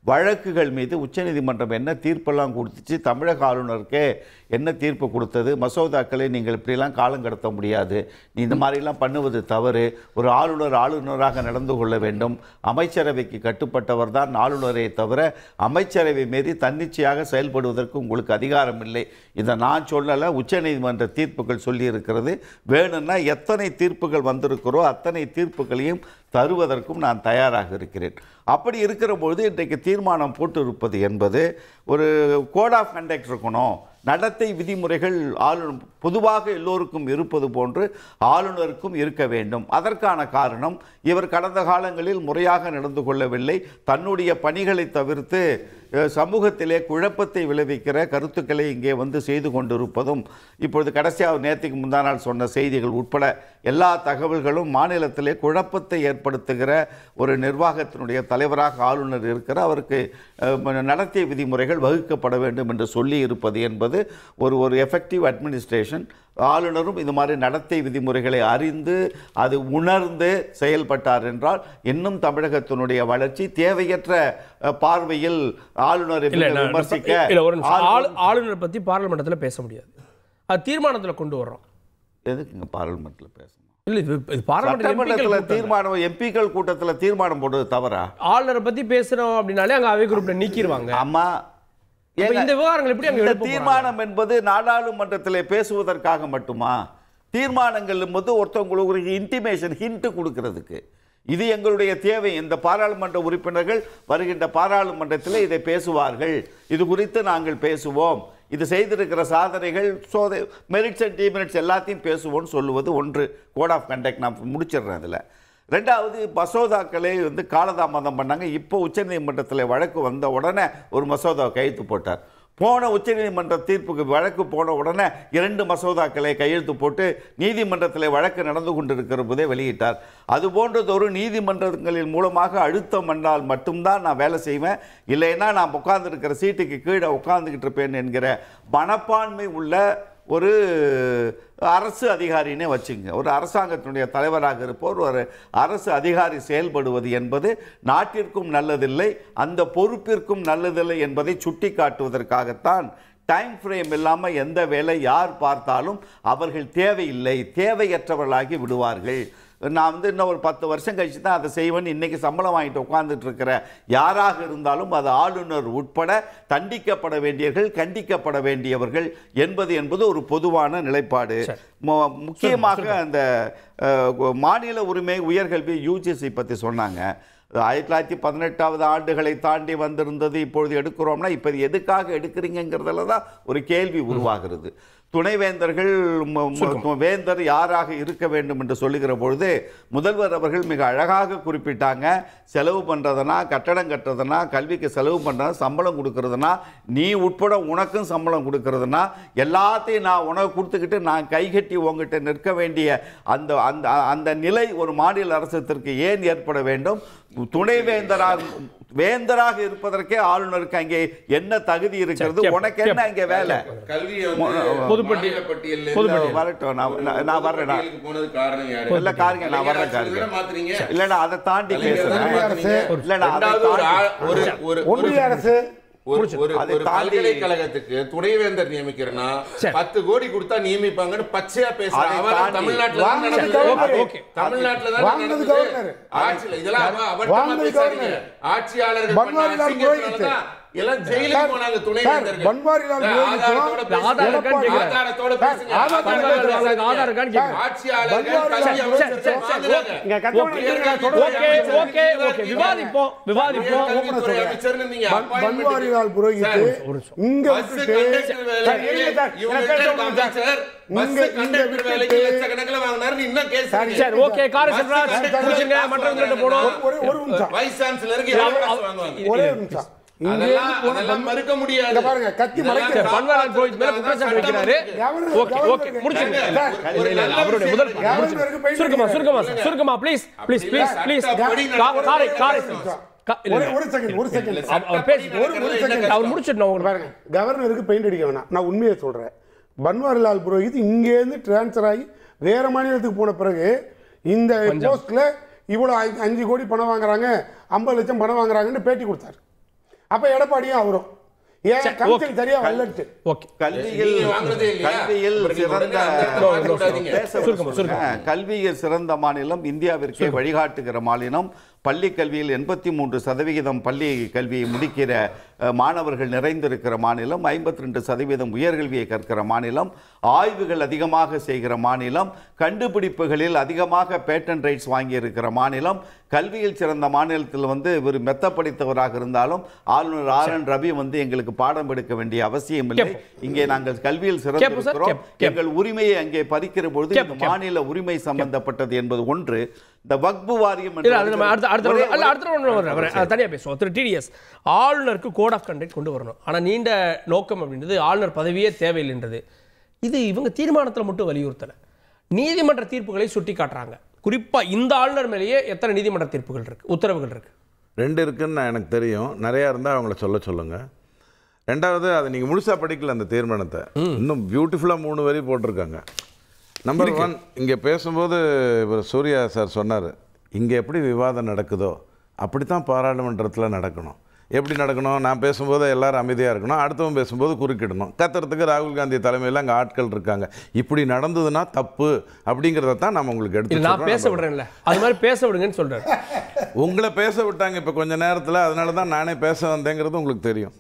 வழக்குகள் மீது உச்சநீதிமன்றம் என்ன தீர்ப்பெல்லாம் கொடுத்துச்சு, தமிழக ஆளுநருக்கே என்ன தீர்ப்பு கொடுத்தது, மசோதாக்களை நீங்கள் இப்படிலாம் காலம் கடத்த முடியாது, நீ இந்த மாதிரிலாம் பண்ணுவது தவறு, ஒரு ஆளுநர் ஆளுநராக நடந்து கொள்ள வேண்டும், அமைச்சரவைக்கு கட்டுப்பட்டவர் தான் ஆளுநரை தவிர அமைச்சரவை மீறி தன்னிச்சையாக செயல்படுவதற்கு உங்களுக்கு அதிகாரம் இல்லை. இதை நான் சொல்லலை, உச்சநீதிமன்ற தீர்ப்புகள் சொல்லியிருக்கிறது. வேணும்னா எத்தனை தீர்ப்புகள் வந்திருக்கிறோ அத்தனை தீர்ப்புகளையும் தருவதற்கும் நான் தயாராக இருக்கிறேன். அப்படி இருக்கிற பொழுது இன்றைக்கு தீர்மானம் போட்டு இருப்பது என்பது ஒரு கோட் ஆஃப் கண்டக்ட் இருக்கணும், நடத்தை விதிமுறைகள் ஆளுநர் பொதுவாக எல்லோருக்கும் இருப்பது போன்று ஆளுநருக்கும் இருக்க வேண்டும். அதற்கான காரணம் இவர் கடந்த காலங்களில் முறையாக நடந்து கொள்ளவில்லை, தன்னுடைய பணிகளை தவிர்த்து சமூகத்திலே குழப்பத்தை விளைவிக்கிற கருத்துக்களை இங்கே வந்து செய்து கொண்டிருப்பதும், இப்பொழுது கடைசியாக நேற்றுக்கு முந்தா நாள் சொன்ன செய்திகள் உட்பட எல்லா தகவல்களும் மாநிலத்திலே குழப்பத்தை ஏற்படுத்துகிற ஒரு நிர்வாகத்தினுடைய தலைவராக ஆளுநர் இருக்கிற அவருக்கு நடத்தை விதிமுறைகள் வகுக்கப்பட வேண்டும் என்று சொல்லி இருப்பது என்பது ஒரு எஃபெக்டிவ் அட்மினிஸ்ட்ரேஷன். ஆளுநரும் இந்த மாதிரி நடத்தை விதிமுறைகளை அறிந்து அது உணர்ந்து செயல்பட்டார் என்றால் இன்னும் தமிழகத்தினுடைய வளர்ச்சி தேவையற்ற பார்வையில் ஆளுநரை விமர்சிக்க ஆளுநர் பற்றி பார்லிமெண்டத்தில் பேச முடியாது, அது தீர்மானத்தில் கொண்டு வர்றோம். எதுக்குங்க பார்லிமெண்ட்டில் பேசணும்? தீர்மானம் எம்பிக்கள் கூட்டத்தில் தீர்மானம் போடுறது தவறா? ஆளுநரை பத்தி பேசுறோம் அப்படின்னாலே அங்க அவை குரூப்ல நீக்கிடுவாங்க. ஆமா, இந்த விவகாரங்கள் எப்படி அங்க தீர்மானம் என்பது நாடாளுமன்றத்தில் பேசுவதற்காக மட்டுமா? தீர்மானங்கள் என்பது ஒருத்தவங்களுக்கு ஒரு இன்டிமேஷன், ஹிண்ட் கொடுக்கிறதுக்கு. இது எங்களுடைய தேவை, இந்த பாராளுமன்ற உறுப்பினர்கள் வருகின்ற பாராளுமன்றத்தில் இதை பேசுவார்கள், இது குறித்து நாங்கள் பேசுவோம், இது செய்திருக்கிற சாதனைகள் மெரிட்ஸ் அண்ட் டிமெரிட்ஸ் எல்லாத்தையும் பேசுவோம்னு சொல்லுவது ஒன்று, கோட் ஆஃப் கண்டக்ட். நான் முடிச்சிடுறேன். அதில் ரெண்டாவது, மசோதாக்களை வந்து காலதாமதம் பண்ணாங்க. இப்போ உச்சநீதிமன்றத்தில் வழக்கு வந்த உடனே ஒரு மசோதாவை கையெழுத்து போட்டார். போன உச்சநீதிமன்ற தீர்ப்புக்கு வழக்கு போன உடனே 2 மசோதாக்களை கையெழுத்து போட்டு நீதிமன்றத்தில் வழக்கு நடந்து கொண்டிருக்கிற போதே வெளியிட்டார். அதுபோன்றதொரு நீதிமன்றங்களின் மூலமாக அழுத்தம் வந்தால் மட்டும்தான் நான் வேலை செய்வேன், இல்லைன்னா நான் உட்கார்ந்துருக்கிற சீட்டுக்கு கீழே உட்கார்ந்துக்கிட்டு இருப்பேன் என்கிற மனப்பான்மை உள்ள ஒரு அரசு அதிகாரினே வச்சுங்க. ஒரு அரசாங்கத்தினுடைய தலைவராக இருப்போர், ஒரு அரசு அதிகாரி செயல்படுவது என்பது நாட்டிற்கும் நல்லதில்லை, அந்த பொறுப்பிற்கும் நல்லதில்லை என்பதை சுட்டி காட்டுவதற்காகத்தான் டைம் ஃப்ரேம் இல்லாமல் எந்த வேலை யார் பார்த்தாலும் அவர்கள் தேவையில்லை, தேவையற்றவர்களாகி விடுவார்கள். நான் வந்து இன்னும் ஒரு 10 வருஷம் கழிச்சு தான் அதை செய்வேன்னு இன்றைக்கி சம்பளம் வாங்கிட்டு உட்கார்ந்துட்டு இருக்கிற யாராக இருந்தாலும் அது ஆளுநர் உட்பட தண்டிக்கப்பட வேண்டியவர்கள், கண்டிக்கப்பட வேண்டியவர்கள் என்பது ஒரு பொதுவான நிலைப்பாடு. முக்கியமாக அந்த மாநில உரிமை உயர்கல்வி UGC பற்றி சொன்னாங்க. 1918வது ஆண்டுகளை தாண்டி வந்திருந்தது, இப்பொழுது எடுக்கிறோம்னா இப்போ எதுக்காக எடுக்கிறீங்கிறதுல தான் ஒரு கேள்வி உருவாகிறது. துணைவேந்தர்கள் வேந்தர் யாராக இருக்க வேண்டும் என்று சொல்லுகிற பொழுது முதல்வர் அவர்கள் மிக அழகாக குறிப்பிட்டாங்க. செலவு பண்ணுறதுனா, கட்டடம் கட்டுறதுனா, கல்விக்கு செலவு பண்ணுறதுனா, சம்பளம் கொடுக்கறதுனா, நீ உட்பட உனக்கும் சம்பளம் கொடுக்கறதுனா, எல்லாத்தையும் நான் உனக்கு கொடுத்துக்கிட்டு நான் கைகட்டி உங்ககிட்ட நிற்க வேண்டிய அந்த அந்த அந்த நிலை ஒரு மாநில அரசுக்கு ஏன் ஏற்பட வேண்டும்? வேந்தராக இருப்பதற்கே ஆளுநருக்கு அங்கே என்ன தகுதி இருக்கிறது? உனக்கு என்ன அங்கே வேலை? வரட்டும், நான் வர்றேன். இல்ல காரிங்க, நான் வர்றேன் காரிங்க. இல்லடா, அதை தாண்டி பேசுறேன். இல்லடா, ஒன்றிய அரசு பல்கலைக்கழகத்துக்கு துணைவேந்தர் நியமிக்கிறனா 10 கோடி கொடுத்தா நியமிப்பாங்கன்னு பச்சையா பேசுறாங்க. தமிழ்நாட்டுல ஆட்சியாளர்கள் எல்லாம் ஜெயிலுக்கு போனாங்க. துணைவேந்தர்கள் பன்வாரிலால் ஆதாரத்தோட பேசுங்க. பன்வாரிலால் புரோஹித் இங்க மறுக்க முடியாது. கவர்னருக்கு பெயிண்ட் அடிக்க வேணாம், நான் உண்மையை சொல்றேன். பன்வாரிலால் புரோஹித் இங்கேருந்து டிரான்ஸ்ஃபர் ஆகி வேற மாநிலத்துக்கு போன பிறகு இந்த போஸ்ட்ல இவ்வளவு 5 கோடி பணம் வாங்குறாங்க, 50 லட்சம் பணம் வாங்குறாங்கன்னு பேட்டி கொடுத்தாரு. அப்ப எடப்பாடியும் அவரும் ஏன் கமிஷன் சரியா வரலட்டு. ஓகே, கல்வியில் சிறந்த மாநிலம், இந்தியாவிற்கே வழிகாட்டுகிற மாநிலம், பள்ளி கல்வியில் 83% பள்ளி கல்வியை முடிக்கிற மாணவர்கள் நிறைந்திருக்கிற மாநிலம், 52% உயர்கல்வியை கற்கிற மாநிலம், ஆய்வுகள் அதிகமாக செய்கிற மாநிலம், கண்டுபிடிப்புகளில் அதிகமாக பேட்டன் ரைட்ஸ் வாங்கி இருக்கிற மாநிலம், கல்வியில் சிறந்த மாநிலத்தில் இவர் மெத்த படித்தவராக இருந்தாலும் ஆளுநர் RN ரவி எங்களுக்கு பாடம் எடுக்க வேண்டிய அவசியம் இல்லை. இங்கே நாங்கள் கல்வியில் சிறந்திருக்கிறோம், எங்கள் உரிமையை அங்கே பறிக்கிற பொழுது இந்த மாநில உரிமை சம்பந்தப்பட்டது என்பது ஒன்று. இந்த வக்பு வாரியம் தனியா பேசுவோம். திரு TDS, ஆளுநருக்கு கோட் ஆஃப் கண்டக்ட் கொண்டு வரணும். ஆனா நீண்ட நோக்கம் அப்படின்றது ஆளுநர் பதவியே தேவையில்லைன்றது. இது இவங்க தீர்மானத்தில் மட்டும் வலியுறுத்தல, நீதிமன்ற தீர்ப்புகளை சுட்டி காட்டுறாங்க. குறிப்பா இந்த ஆளுநர் மேலேயே எத்தனை நீதிமன்ற தீர்ப்புகள் இருக்கு, உத்தரவுகள் இருக்கு? 2 இருக்குன்னு எனக்கு தெரியும். நிறையா இருந்தால் அவங்கள சொல்லுங்க. ரெண்டாவது, அதை நீங்கள் முழுசாக படிக்கல அந்த தீர்மானத்தை, இன்னும் பியூட்டிஃபுல்லாக 3 வரி போட்டிருக்காங்க. நம்பர் 1, இங்கே பேசும்போது இவர் சூர்யா சார் சொன்னார், இங்கே எப்படி விவாதம் நடக்குதோ அப்படி தான் பாராளுமன்றத்தில் நடக்கணும். எப்படி நடக்கணும்? நான் பேசும்போது எல்லாரும் அமைதியாக இருக்கணும், அடுத்தவன் பேசும்போது குறுக்கிடணும். கத்துறதுக்கு ராகுல் காந்தி தலைமையில் அங்கே ஆட்கள் இருக்காங்க. இப்படி நடந்ததுன்னா தப்பு அப்படிங்கிறத தான் நம்ம உங்களுக்கு எடுத்து நான் பேச விடுறேன்ல, அது மாதிரி பேச விடுங்கன்னு சொல்கிறேன். உங்களை பேச விட்டாங்க இப்போ கொஞ்ச நேரத்தில், அதனால தான் நானே பேச வந்தேங்கிறது உங்களுக்கு தெரியும்.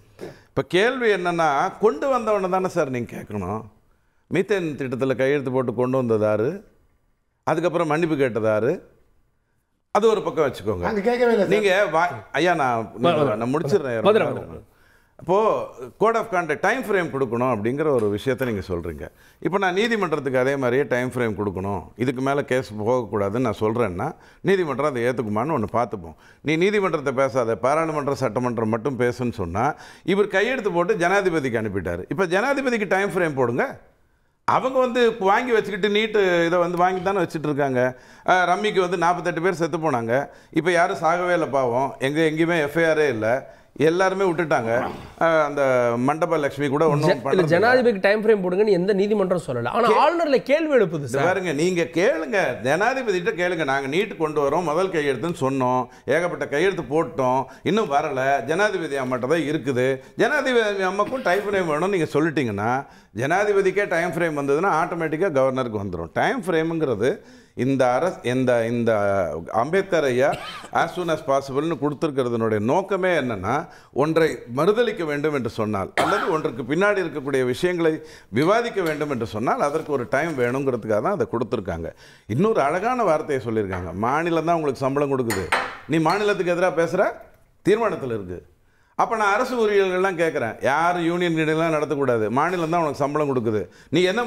இப்போ கேள்வி என்னென்னா, கொண்டு வந்தவொடனே தானே சார் நீங்கள் கேட்கணும். மீத்தேன் திட்டத்தில் கையெழுத்து போட்டு கொண்டு வந்ததாரு, அதுக்கப்புறம் மன்னிப்பு கேட்டதாரு, அது ஒரு பக்கம் வச்சுக்கோங்க. நீங்கள் ஐயா நான் முடிச்சிடுறேன். அப்போது code of contact time frame கொடுக்கணும் அப்படிங்கிற ஒரு விஷயத்தை நீங்கள் சொல்கிறீங்க. இப்போ நான் நீதிமன்றத்துக்கு அதே மாதிரியே டைம் ஃப்ரேம் கொடுக்கணும், இதுக்கு மேலே கேஸ் போகக்கூடாதுன்னு நான் சொல்கிறேன்னா நீதிமன்றம் அதை ஏற்றுக்குமான்னு ஒன்று பார்த்துப்போம். நீ நீதிமன்றத்தை பேசாத, பாராளுமன்றம் சட்டமன்றம் மட்டும் பேசுன்னு சொன்னால் இவர் கையெழுத்து போட்டு ஜனாதிபதிக்கு அனுப்பிட்டார். இப்போ ஜனாதிபதிக்கு டைம் ஃப்ரேம் போடுங்க. அவங்க வாங்கி வச்சுக்கிட்டு நீட்டு இதை வாங்கி தானே வச்சுட்டு இருக்காங்க. ரம்மிக்கு 48 பேர் செத்து போனாங்க. இப்போ யாரும் சாகவே இல்லை பாவம். எங்கேயுமே FIR இல்லை, எல்லாருமே விட்டுட்டாங்க. அந்த மண்டப லட்சுமி கூட ஒன்றும் ஜனாதிபதிக்கு டைம் ஃப்ரேம் போடுங்கன்னு எந்த நீதிமன்றம் சொல்லல. ஆனால் ஆளுநர்ல கேள்வி எழுப்புது சார். பாருங்க, நீங்க கேளுங்க, ஜனாதிபதிகிட்ட கேளுங்க. நாங்கள் நீட்டு கொண்டு வரோம், முதல் கையெழுத்துன்னு சொன்னோம், ஏகப்பட்ட கையெழுத்து போட்டோம், இன்னும் வரல, ஜனாதிபதி அம்மாட்ட தான் இருக்குது. ஜனாதிபதி அம்மாக்கும் டைம் ஃப்ரேம் வேணும்னு நீங்கள் சொல்லிட்டீங்கன்னா, ஜனாதிபதிக்கே டைம் ஃப்ரேம் வந்ததுன்னா ஆட்டோமேட்டிக்காக கவர்னருக்கு வந்துடும். டைம் ஃப்ரேமுங்கிறது இந்த அம்பேத்கர் ஐயா ஆஸ் சூன் அஸ் பாசிபிள்னு கொடுத்துருக்கிறதுனுடைய நோக்கமே என்னன்னா, ஒன்றை மறுதளிக்க வேண்டும் என்று சொன்னால் அல்லது ஒன்றுக்கு பின்னாடி இருக்கக்கூடிய விஷயங்களை விவாதிக்க வேண்டும் என்று சொன்னால் அதற்கு ஒரு டைம் வேணுங்கிறதுக்காக தான் அதை கொடுத்துருக்காங்க. இன்னொரு அழகான வார்த்தையை சொல்லியிருக்காங்க, மாநிலம் தான் உங்களுக்கு சம்பளம் கொடுக்குது, நீ மாநிலத்துக்கு எதிராக பேசுகிற தீர்மானத்தில் இருக்குது. அப்போ நான் அரசு ஊழியர்கள்லாம் கேட்குறேன், யார் யூனியன் மீட்டிங்லாம் நடத்தக்கூடாது, மாநிலம் தான் உனக்கு சம்பளம் கொடுக்குது, நீ என்ன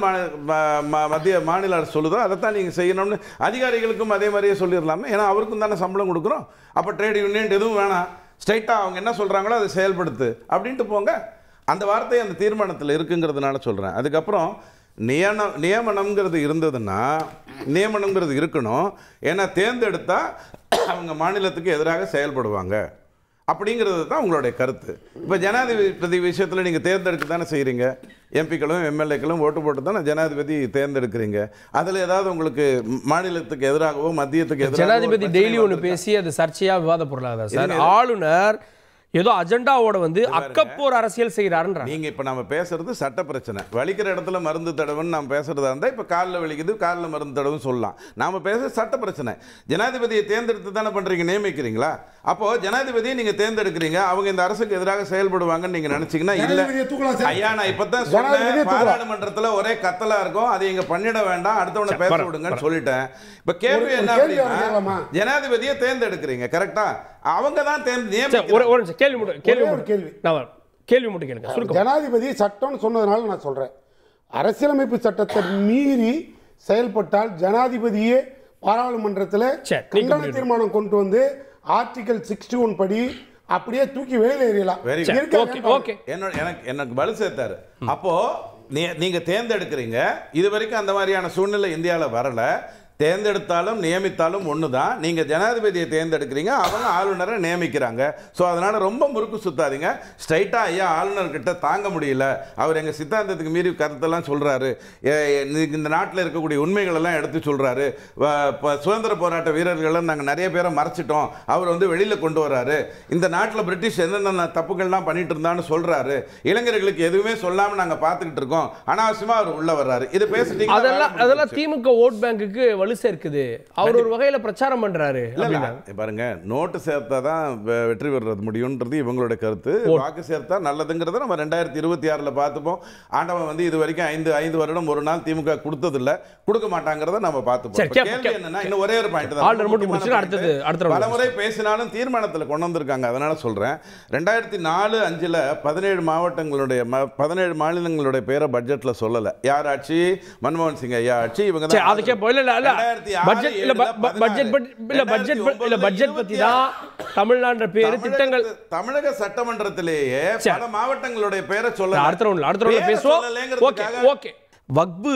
மத்திய மாநில அரசு சொல்லுதோ அதைத்தான் நீங்கள் செய்யணும்னு அதிகாரிகளுக்கும் அதே மாதிரியே சொல்லிடலாமே. ஏன்னா அவருக்கும் தானே சம்பளம் கொடுக்குறோம். அப்போ ட்ரேட் யூனியன் எதுவும் வேணாம், ஸ்ட்ரைட்டாக அவங்க என்ன சொல்கிறாங்களோ அதை செயல்படுத்து அப்படின்ட்டு போங்க. அந்த வார்த்தை அந்த தீர்மானத்தில் இருக்குங்கிறதுனால சொல்கிறேன். அதுக்கப்புறம் நியமனம்ங்கிறது இருந்ததுன்னா, நியமனம்ங்கிறது இருக்கணும். ஏன்னா தேர்ந்தெடுத்தால் அவங்க மாநிலத்துக்கு எதிராக செயல்படுவாங்க அப்படிங்கிறது தான் உங்களுடைய கருத்து. இப்போ ஜனாதிபதி விஷயத்தில் நீங்கள் தேர்ந்தெடுக்க தானே செய்கிறீங்க, எம்பிக்களும் எம்எல்ஏக்களும் ஓட்டு போட்டு தானே ஜனாதிபதி தேர்ந்தெடுக்கிறீங்க. அதில் ஏதாவது உங்களுக்கு மாநிலத்துக்கு எதிராகவோ மத்தியத்துக்கு எதிராக ஜனாதிபதி டெய்லி ஒன்று பேசி அது சர்ச்சையாக விவாத பொருளாதார சார், ஆளுநர் ஏதோ அஜெண்டாவோட அக்கப்போர் அரசியல் செய்கிறாருன்ற. நீங்க இப்ப நம்ம பேசுறது சட்ட பிரச்சனை. வலிக்கிற இடத்துல மருந்து தடவுன்னு நம்ம பேசுறதா இருந்தா இப்ப காலில் வலிக்குது காலில் மருந்து தடவுன்னு சொல்லலாம். நாம பேசுறது சட்ட பிரச்சனை. ஜனாதிபதியை தேர்ந்தெடுத்து தானே பண்றீங்க, நியமிக்கிறீங்களா? அப்போ ஜனாதிபதியை நீங்க தேர்ந்தெடுக்கிறீங்க, அவங்க இந்த அரசுக்கு எதிராக செயல்படுவாங்கன்னு நீங்க நினைச்சீங்கன்னா இல்ல ஐயா, நான் இப்பதான் சொன்னேன், பாராளுமன்றத்துல ஒரே கத்தலா இருக்கும், அதை இங்க பண்ணிட வேண்டாம், அடுத்தவனை பேச விடுங்கன்னு சொல்லிட்டேன். இப்ப கேள்வி என்ன அப்படின்னா, ஜனாதிபதியை தேர்ந்தெடுக்கிறீங்க கரெக்டா, அவங்க தான் ஜனாதிபதி சட்டம் சொன்னதுனால நான் சொல்றேன், அரசியலமைப்பு சட்டத்தை மீறி செயல்பட்டால் ஜனாதிபதியே பாராளுமன்றத்தில் கண்டன தீர்மானம் கொண்டு வந்து ஆர்டிகல் 61 படி அப்படியே தூக்கி வெளியில எறியலாம். எனக்கு பலு சேர்த்தாரு. அப்போ நீங்க தேர்ந்தெடுக்கிறீங்க, இது வரைக்கும் அந்த மாதிரியான சூழ்நிலை இந்தியாவில் வரல, தேர்ந்தெடுத்தாலும் நியமித்தாலும் ஒன்று தான். நீங்கள் ஜனாதிபதியை தேர்ந்தெடுக்கிறீங்க, அவங்க ஆளுநரை நியமிக்கிறாங்க. ஸோ அதனால் ரொம்ப முறுக்கு சுத்தாதீங்க. ஸ்ட்ரைட்டாக ஐயா ஆளுநர்கிட்ட தாங்க முடியல, அவர் எங்கள் சித்தாந்தத்துக்கு மீறி கருத்தெல்லாம் சொல்கிறாரு, இந்த நாட்டில் இருக்கக்கூடிய உண்மைகளெல்லாம் எடுத்து சொல்கிறாரு, சுதந்திர போராட்ட வீரர்களெல்லாம் நாங்கள் நிறைய பேரை மறைச்சிட்டோம், அவர் வந்து வெளியில் கொண்டு வர்றாரு, இந்த நாட்டில் பிரிட்டிஷ் என்னென்ன தப்புகள்லாம் பண்ணிட்டு இருந்தான்னு சொல்கிறாரு, இளைஞர்களுக்கு எதுவுமே சொல்லாமல் நாங்கள் பார்த்துக்கிட்டு இருக்கோம், அனாவசியமாக அவர் உள்ளே வர்றாரு, இது பேசிட்டீங்க. அதெல்லாம் திமுக ஓட் பேங்குக்கு வலு சேர்க்குது. அவர் ஒரு வகையில பிரச்சாரம் பண்றாரு. பாருங்க, நோட்டு சேர்த்தா தான் வெற்றி பெறது முடியும்ன்றது இவங்களோட கருத்து. வாக்கு சேர்த்தா நல்லதுங்கிறத நம்ம 2026 பார்த்துப்போம். ஆண்டவன் வந்து இது வரைக்கும் 5 வருடம் ஒரு நாள் திமுக கொடுத்ததில்ல, கொடுக்க மாட்டாங்கிறத நம்ம பார்த்துப்போம். கேள்வி என்னன்னா, இன்னும் ஒரே ஒரு பாயிண்ட் தான். பல முறை பேசினாலும் தீர்மானத்தில் கொண்டு வந்திருக்காங்க. அதனால சொல்றேன், 2004-5 17 மாவட்டங்களுடைய 17 மாநிலங்களுடைய பேரை பட்ஜெட்ல சொல்லல. யார் ஆட்சி? மன்மோகன் சிங் ஐயா ஆட்சி. இவங்க தமிழக சட்டமன்றத்திலேயே பல மாவட்டங்களுடைய பேரை சொல்ல. வக்பு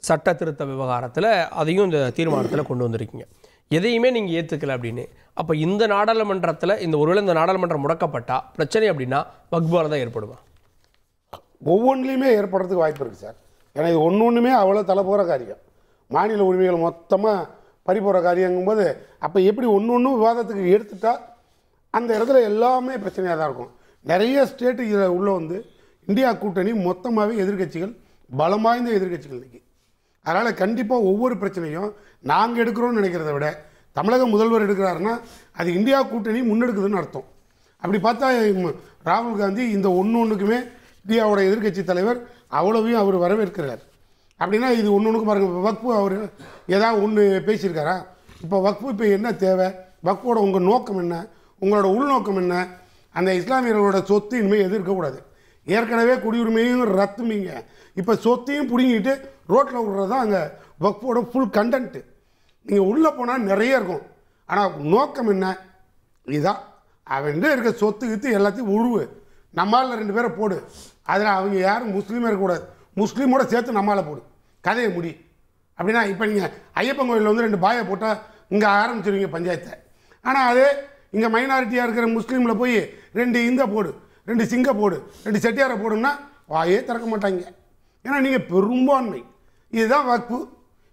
சட்ட திருத்த விவகாரத்தில் அதையும் இந்த தீர்மானத்தில் கொண்டு வந்திருக்கீங்க. எதையுமே நீங்கள் ஏற்றுக்கல அப்படின்னு. அப்போ இந்த நாடாளுமன்றத்தில் ஒருவேளை இந்த நாடாளுமன்றம் முடக்கப்பட்டா பிரச்சனை அப்படின்னா வக்பால் தான் ஏற்படுமா? ஒவ்வொன்றிலையுமே ஏற்படுறதுக்கு வாய்ப்பு இருக்குது சார். ஏன்னா இது ஒன்றுமே அவ்வளோ தலை போகிற காரியம். மாநில உரிமைகள் மொத்தமாக பறிபோகிற காரியங்கும்போது அப்போ எப்படி ஒன்று விவாதத்துக்கு எடுத்துட்டா அந்த இடத்துல எல்லாமே பிரச்சனையாக தான் இருக்கும். நிறைய ஸ்டேட்டு இதில் உள்ளே வந்து இந்தியா கூட்டணி மொத்தமாகவே எதிர்கட்சிகள், பலம் வாய்ந்த எதிர்கட்சிகள் இன்றைக்கி. அதனால் கண்டிப்பாக ஒவ்வொரு பிரச்சனையும் நாங்கள் எடுக்கிறோன்னு நினைக்கிறத விட தமிழக முதல்வர் எடுக்கிறாருன்னா அது இந்தியா கூட்டணி முன்னெடுக்குதுன்னு அர்த்தம். அப்படி பார்த்தா ராகுல் காந்தி இந்த ஒன்றுக்குமே இந்தியாவோட எதிர்கட்சி தலைவர் அவ்வளவையும் அவர் வரவேற்கிறார். அப்படின்னா இது ஒன்றுக்கு பாருங்கள், வக்ஃபு அவர் ஏதாவது ஒன்று பேசியிருக்காரா? இப்போ வக்ஃபு இப்போ என்ன தேவை? வக்ஃபோட உங்கள் நோக்கம் என்ன? உங்களோட உள்நோக்கம் என்ன? அந்த இஸ்லாமியர்களோட சொத்து இனிமேல் எதிர்க்கக்கூடாது. ஏற்கனவே குடியுரிமையும் ரத்துமீங்க, இப்போ சொத்தையும் பிடிங்கிட்டு ரோட்டில் விடுறது தான் அங்கே வக்ஃபோட ஃபுல் கண்டென்ட்டு. நீங்கள் உள்ளே போனால் நிறைய இருக்கும், ஆனால் நோக்கம் என்ன? இதுதான் அவன் இருக்க சொத்து கித்து எல்லாத்தையும் உழுவு, நம்மால் 2 பேரை போடு, அதில் அவங்க யாரும் முஸ்லீமே இருக்கக்கூடாது, முஸ்லீமோட சேர்த்து நம்மளால் போடு, கதையை முடி. அப்படின்னா இப்போ நீங்கள் ஐயப்பன் கோயிலில் வந்து 2 பாயை போட்டால் இங்கே ஆரம்பிச்சிருவீங்க பஞ்சாயத்தை. ஆனால் அதே இங்கே மைனாரிட்டியாக இருக்கிற முஸ்லீமில் போய் 2 இந்தை போடு, 2 சிங்க போடு, 2 செட்டியாரை போடுன்னா வாயே திறக்க மாட்டாங்க. ஏன்னா நீங்கள் பெரும்பான்மை. இதுதான் வக்ஃபு.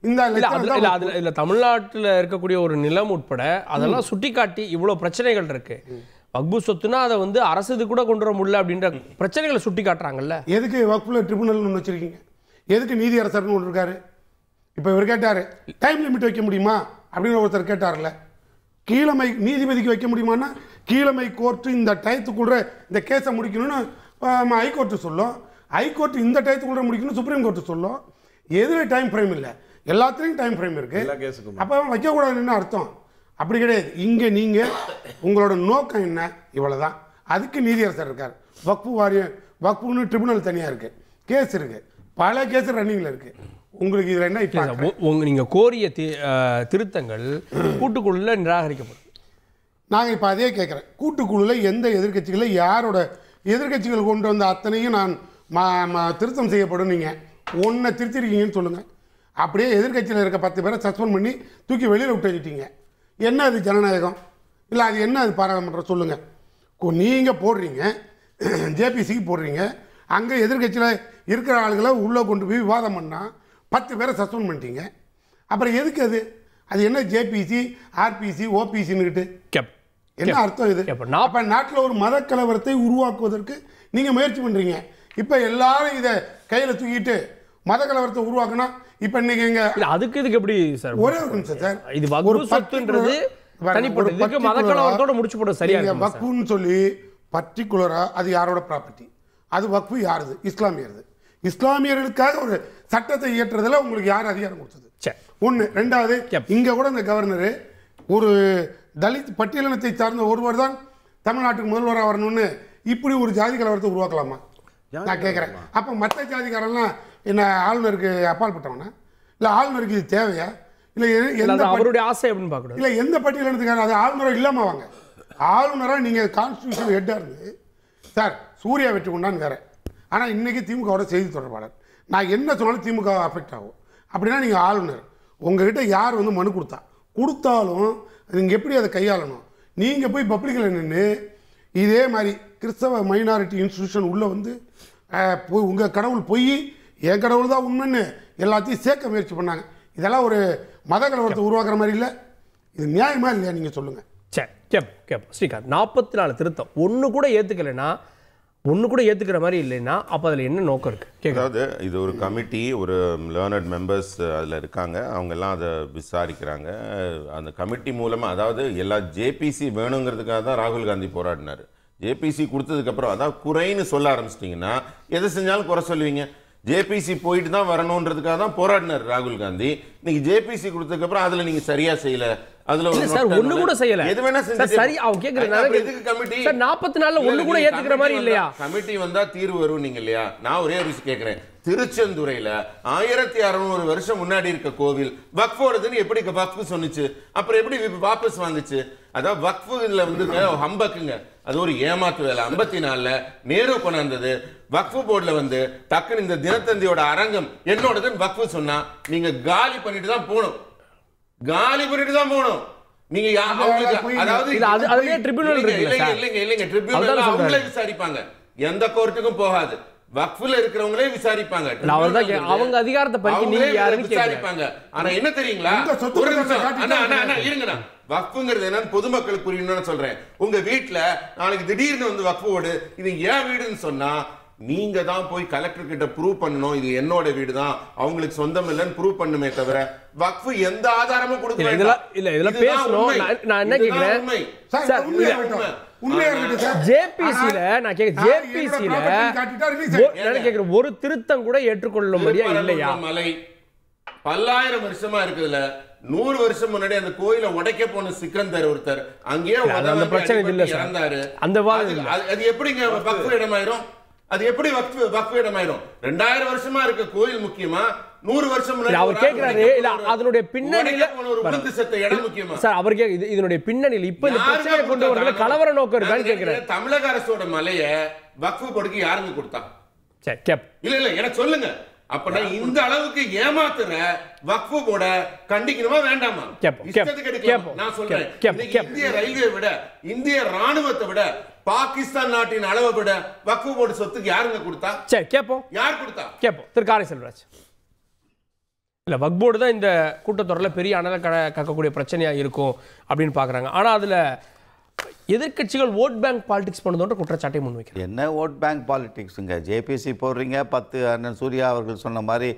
இந்த தமிழ்நாட்டில் இருக்கக்கூடிய ஒரு நிலம் உட்பட அதெல்லாம் சுட்டி காட்டி இவ்வளோ பிரச்சனைகள் இருக்கு. வக்ஃபு சொத்துனா அதை வந்து அரசு இது கூட கொண்டு வர முடியல அப்படின்ற பிரச்சனைகளை சுட்டி காட்டுறாங்கல்ல. எதுக்கு வக்ஃபுல ட்ரிபுனல் ஒன்று வச்சிருக்கீங்க? எதுக்கு நீதி அரசர்னு ஒன்று இருக்காரு? இப்போ இவர் கேட்டார், டைம் லிமிட் வைக்க முடியுமா அப்படின்னு ஒருத்தர் கேட்டார்ல. கீழமை நீதிபதிக்கு வைக்க முடியுமான்னா கீழமை கோர்ட்டு இந்த டயத்துக்குள்ள இந்த கேஸை முடிக்கணும்னு ஹைகோர்ட்டு சொல்லும், ஹைகோர்ட்டு இந்த டயத்துக்குள்ள முடிக்கணும் சுப்ரீம் கோர்ட்டு சொல்லும். எதில் டைம் ஃப்ரேம் இல்லை, எல்லாத்துலேயும் டைம் ஃப்ரேம் இருக்குது. அப்போ வைக்கக்கூடாதுன்னு அர்த்தம் அப்படி கிடையாது. இங்கே நீங்கள் உங்களோட நோக்கம் என்ன, இவ்வளோதான். அதுக்கு நீதியரசர் இருக்கார். வக்ஃபு வாரியம், வக்ஃபுன்னு ட்ரிபுனல் தனியாக இருக்குது, கேஸ் இருக்குது, பல கேஸ் ரன்னிங்கில் இருக்குது. உங்களுக்கு இதில் என்ன இப்போ நீங்கள் கோரிய திருத்தங்கள் கூட்டுக்குழுவில் நிராகரிக்கப்படும். நாங்கள் இப்போ அதே கேட்குறேன், கூட்டுக்குழுவில் எந்த எதிர்கட்சிகளை யாரோட எதிர்கட்சிகள் கொண்டு வந்த அத்தனையும் நான் திருத்தம் செய்யப்படும். நீங்கள் ஒன்றை திருத்திருக்கீங்கன்னு சொல்லுங்கள். அப்படியே எதிர்கட்சியில் இருக்க 10 பேரை சஸ்பெண்ட் பண்ணி தூக்கி வெளியில் விட்டு வச்சுட்டீங்க. என்ன அது ஜனநாயகம்? இல்லை அது என்ன அது பாராளுமன்றம்? சொல்லுங்கள். நீங்கள் போடுறீங்க, ஜேபிசிக்கு போடுறீங்க, அங்கே எதிர்கட்சியில் இருக்கிற ஆளுகளை உள்ளே கொண்டு போய் விவாதம் பண்ணால் 10 பேரை சஸ்பெண்ட் பண்ணிட்டீங்க. அப்புறம் எதுக்கு அது? அது என்ன ஜேபிசி, ஆர்பிசி, ஓபிசின்னுக்கிட்டு என்ன அர்த்தம் இது? அப்போ நாட்டில் ஒரு மத கலவரத்தை உருவாக்குவதற்கு நீங்கள் முயற்சி பண்ணுறீங்க. இப்போ எல்லாரும் இதை கையில் தூக்கிட்டு மத கலவரத்தை உருவாக்குனா இப்போ இன்னைக்கு எங்க அதுக்கு இதுக்கு எப்படி சார்? ஒரே ஒரு நிமிஷம் சார், இது வக்ஃபு சொத்துன்றது தனிப்பட்ட மத கலவரத்தோட முடிச்சு போட சரியா இருக்கு. வக்ஃபுன்னு சொல்லி பர்டிகுலரா அது யாரோட ப்ராப்பர்ட்டி? அது வக்ஃபு யாருது? இஸ்லாமியர்து. இஸ்லாமியர்களுக்காக ஒரு சட்டத்தை இயற்றுறதுல உங்களுக்கு யார் அதிகாரம் கொடுத்தது? ஒன்று. ரெண்டாவது, இங்கே கூட இந்த கவர்னரு ஒரு தலித் பட்டியலினத்தை சார்ந்த ஒருவர் தான் தமிழ்நாட்டுக்கு முதல்வராக வரணும்னு இப்படி ஒரு ஜாதி கலவரத்தை உருவாக்கலாமா? நான் கேட்குறேன். அப்போ மற்ற ஜாதிக்காரெல்லாம் என்ன ஆளுநருக்கு அப்பாற்பட்டவனா? இல்லை ஆளுநருக்கு இது தேவையா? இல்லை எந்த அவருடைய ஆசை அப்படின்னு பார்க்கணும். இல்லை எந்த பட்டியலினத்துக்கான அது ஆளுநராக இல்லாமல் வாங்க. ஆளுநராக நீங்கள் கான்ஸ்டியூஷன் ஹெட்டாக இருந்து சார் சூர்யா வெற்றி கொண்டான்னு வேறு. ஆனால் இன்றைக்கி திமுகவோட செய்தி தொடர்பாளர். நான் என்ன சொன்னாலும் திமுக அஃபெக்ட் ஆகும். அப்படின்னா நீங்கள் ஆளுநர் உங்ககிட்ட யார் வந்து மனு கொடுத்தாலும் நீங்கள் எப்படி அதை கையாளணும்? நீங்கள் போய் பப்ளிக்கில் நின்று இதே மாதிரி கிறிஸ்தவ மைனாரிட்டி இன்ஸ்டிடியூஷன் உள்ளே வந்து உங்கள் கடவுள் பொய், என் கடவுள் தான் உண்மைன்னு எல்லாத்தையும் சேர்க்க முயற்சி பண்ணாங்க. இதெல்லாம் ஒரு மத கலவரத்தை உருவாக்குற மாதிரி இல்லை. இது நியாயமா இல்லையா? நீங்கள் சொல்லுங்கள். சரி, கேப்போம் ஸ்ரீகாந்த். 44 திருத்தம் ஒன்று கூட ஏற்றுக்கிற மாதிரி இல்லைன்னா அப்போ அதில் என்ன நோக்கம் இருக்குது? அதாவது இது ஒரு கமிட்டி, ஒரு லேர்னட் மெம்பர்ஸ் அதில் இருக்காங்க, அவங்கெல்லாம் அதை விசாரிக்கிறாங்க. அந்த கமிட்டி மூலமாக, அதாவது எல்லா ஜேபிசி வேணுங்கிறதுக்காக தான் ராகுல் காந்தி போராடினார். ஜேபிசி கொடுத்ததுக்கப்புறம் அதாவது குறைன்னு சொல்ல ஆரம்பிச்சிட்டிங்கன்னா எதை செஞ்சாலும் குறை சொல்லுவீங்க. ஜேபிசி போயிட்டு தான் வரணுன்றதுக்காக தான் போராடினார் ராகுல் காந்தி. இன்னைக்கு ஜேபிசி கொடுத்ததுக்கப்புறம் அதில் நீங்கள் சரியா செய்யல, அதுல ஒண்ணு கூட செய்யல, எது வேணா செஞ்சு சரி. அவங்க கேக்குறது எதுக்கு கமிட்டி? 44 ஒண்ணு கூட ஏத்துக்கிற மாதிரி இல்லையா? கமிட்டி வந்தா தீர்வு வரும் நீங்க இல்லையா? நான் ஒரே ஒரு விஷயம் கேட்கிறேன். திருச்செந்துறையில 1600 வருஷம் முன்னாடி இருக்க கோவில் வக்ஃபோடுதுன்னு எப்படி வக்ஃபு சொன்னுச்சு? அப்புறம் எப்படி வாபஸ் வாங்குச்சு? அதாவது வக்ஃபுல வந்து ஹம்பக்குங்க, அது ஒரு ஏமாத்து வேலை. 54ல நேரு கொண்டாந்தது. வக்ஃபு போர்டுல வந்து டக்குன்னு இந்த தினத்தந்தியோட அரங்கம் என்னோடதுன்னு வக்ஃபு சொன்னா நீங்க காலி பண்ணிட்டு தான் போகணும். நீங்க அவங்களே விசாரிப்பாங்க, எந்த கோர்ட்டுக்கும் போகாது. வக்ஃப்ல இருக்கிறவங்களே விசாரிப்பாங்க, அவங்க அதிகாரத்தை பத்தி நீங்க யாருன்னு விசாரிப்பாங்க. ஆனா என்ன தெரியுங்களா, இருங்கண்ணா, வக்ஃபுங்கிறது என்னன்னு பொதுமக்களுக்கு புரியணும்னு சொல்றேன். உங்க வீட்டுல நாளைக்கு திடீர்னு வந்து வக்ஃபு போடு, இது ஏன் வீடுன்னு சொன்னா நீங்க தான் போய் கலெக்டர் கிட்ட ப்ரூவ் பண்ணணும், இது என்னோட வீடு தான், அவங்களுக்கு சொந்தம் இல்லைன்னு ப்ரூவ் பண்ணுமே தவிர வக்ஃபு எந்த ஆதாரமும் கொடுக்கல. இதெல்லாம் பேசணும். நான் என்ன கேக்குறேன், ஜேபிசில நான் கேக்குறேன், ஒரு திருத்தம் கூட ஏற்றுக்கொள்ளும்படியா இல்லையா? மலை பல்லாயிரம் வருஷமா இருக்குதுல, 100 வருஷம் முன்னாடி அந்த கோயிலை உடைக்க போன சிக்கந்தர் ஒருத்தர் அங்கேயே அந்த பிரச்சனை இல்ல இறந்தாரு. அந்த அது எப்படிங்க வக்ஃபு இடமாயிரும்? அது எப்படி வக்ஃபு இடமாயிரும்? 2000 வருஷமா இருக்க கோயில் முக்கியமா, 100 வருஷம் முன்னாடி அவர் கேக்குறாரு இல்ல அதனுடைய பின்னணியில ஒரு உளுந்து செத்த இடம் முக்கியமா? சார் அவர் இதனுடைய பின்னணியில இப்ப இந்த பிரச்சனையை கொண்டு வரதுல கலவர நோக்கம் இருக்கான்னு கேக்குறாரு. தமிழக அரசோட மலைய வக்ஃபு போர்டுக்கு யாருங்க கொடுத்தா? சரி கேப் இல்ல எனக்கு சொல்லுங்க. அப்பனா இந்த அளவுக்கு ஏமாத்துற வக்ஃபு போர்ட கண்டிக்கணுமா வேண்டாமா? நான் சொல்றேன், இந்திய ரயில்வே விட, இந்திய ராணுவத்தை விட, பாகிஸ்தான் நாட்டின் அளவை விட வக்ஃபு போர்டு சொத்துக்கு யாருங்க கொடுத்தா? சரி கேப்போம், யார் கொடுத்தா? கேப்போம். திரு காரை செல்வராஜ். இல்ல வக்ஃப் போர்டு தான் இந்த கூட்டத்தொடரில் பெரிய அனல கக்கக்கூடிய பிரச்சனையா இருக்கும் அப்படின்னு பாக்குறாங்க. ஆனா அதுல எதிர்கட்சிகள் ஓட் பேங்க் பாலிடிக்ஸ் பண்ணுதோன்ற குற்றச்சாட்டை முன்வைக்கிறாங்க. என்ன ஓட் பேங்க் பாலிடிக்ஸுங்க? ஜேபிசி போடுறீங்க, 10 அண்ணன் சூர்யா அவர்கள் சொன்ன மாதிரி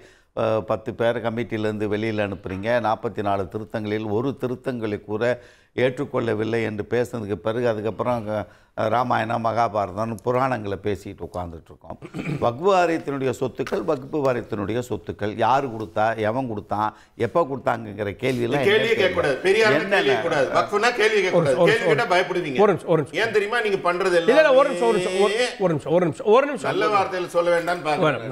10 பேர் கமிட்டியிலேருந்து வெளியில் அனுப்புகிறீங்க. 44 திருத்தங்களில் ஒரு திருத்தங்களை கூட ஏற்றுக்கொள்ளவில்லை என்று பேசுனதுக்கு பிறகு அதுக்கப்புறம் ராமாயணம் மகாபாரதம் புராணங்களை பேசிட்டு உட்கார்ந்துட்ருக்கோம். வக்ஃபு வாரியத்தினுடைய சொத்துக்கள் வக்ஃபு வாரியத்தினுடைய சொத்துக்கள் யார் கொடுத்தா, எவன் கொடுத்தான், எப்போ கொடுத்தாங்கிற கேள்வியெல்லாம்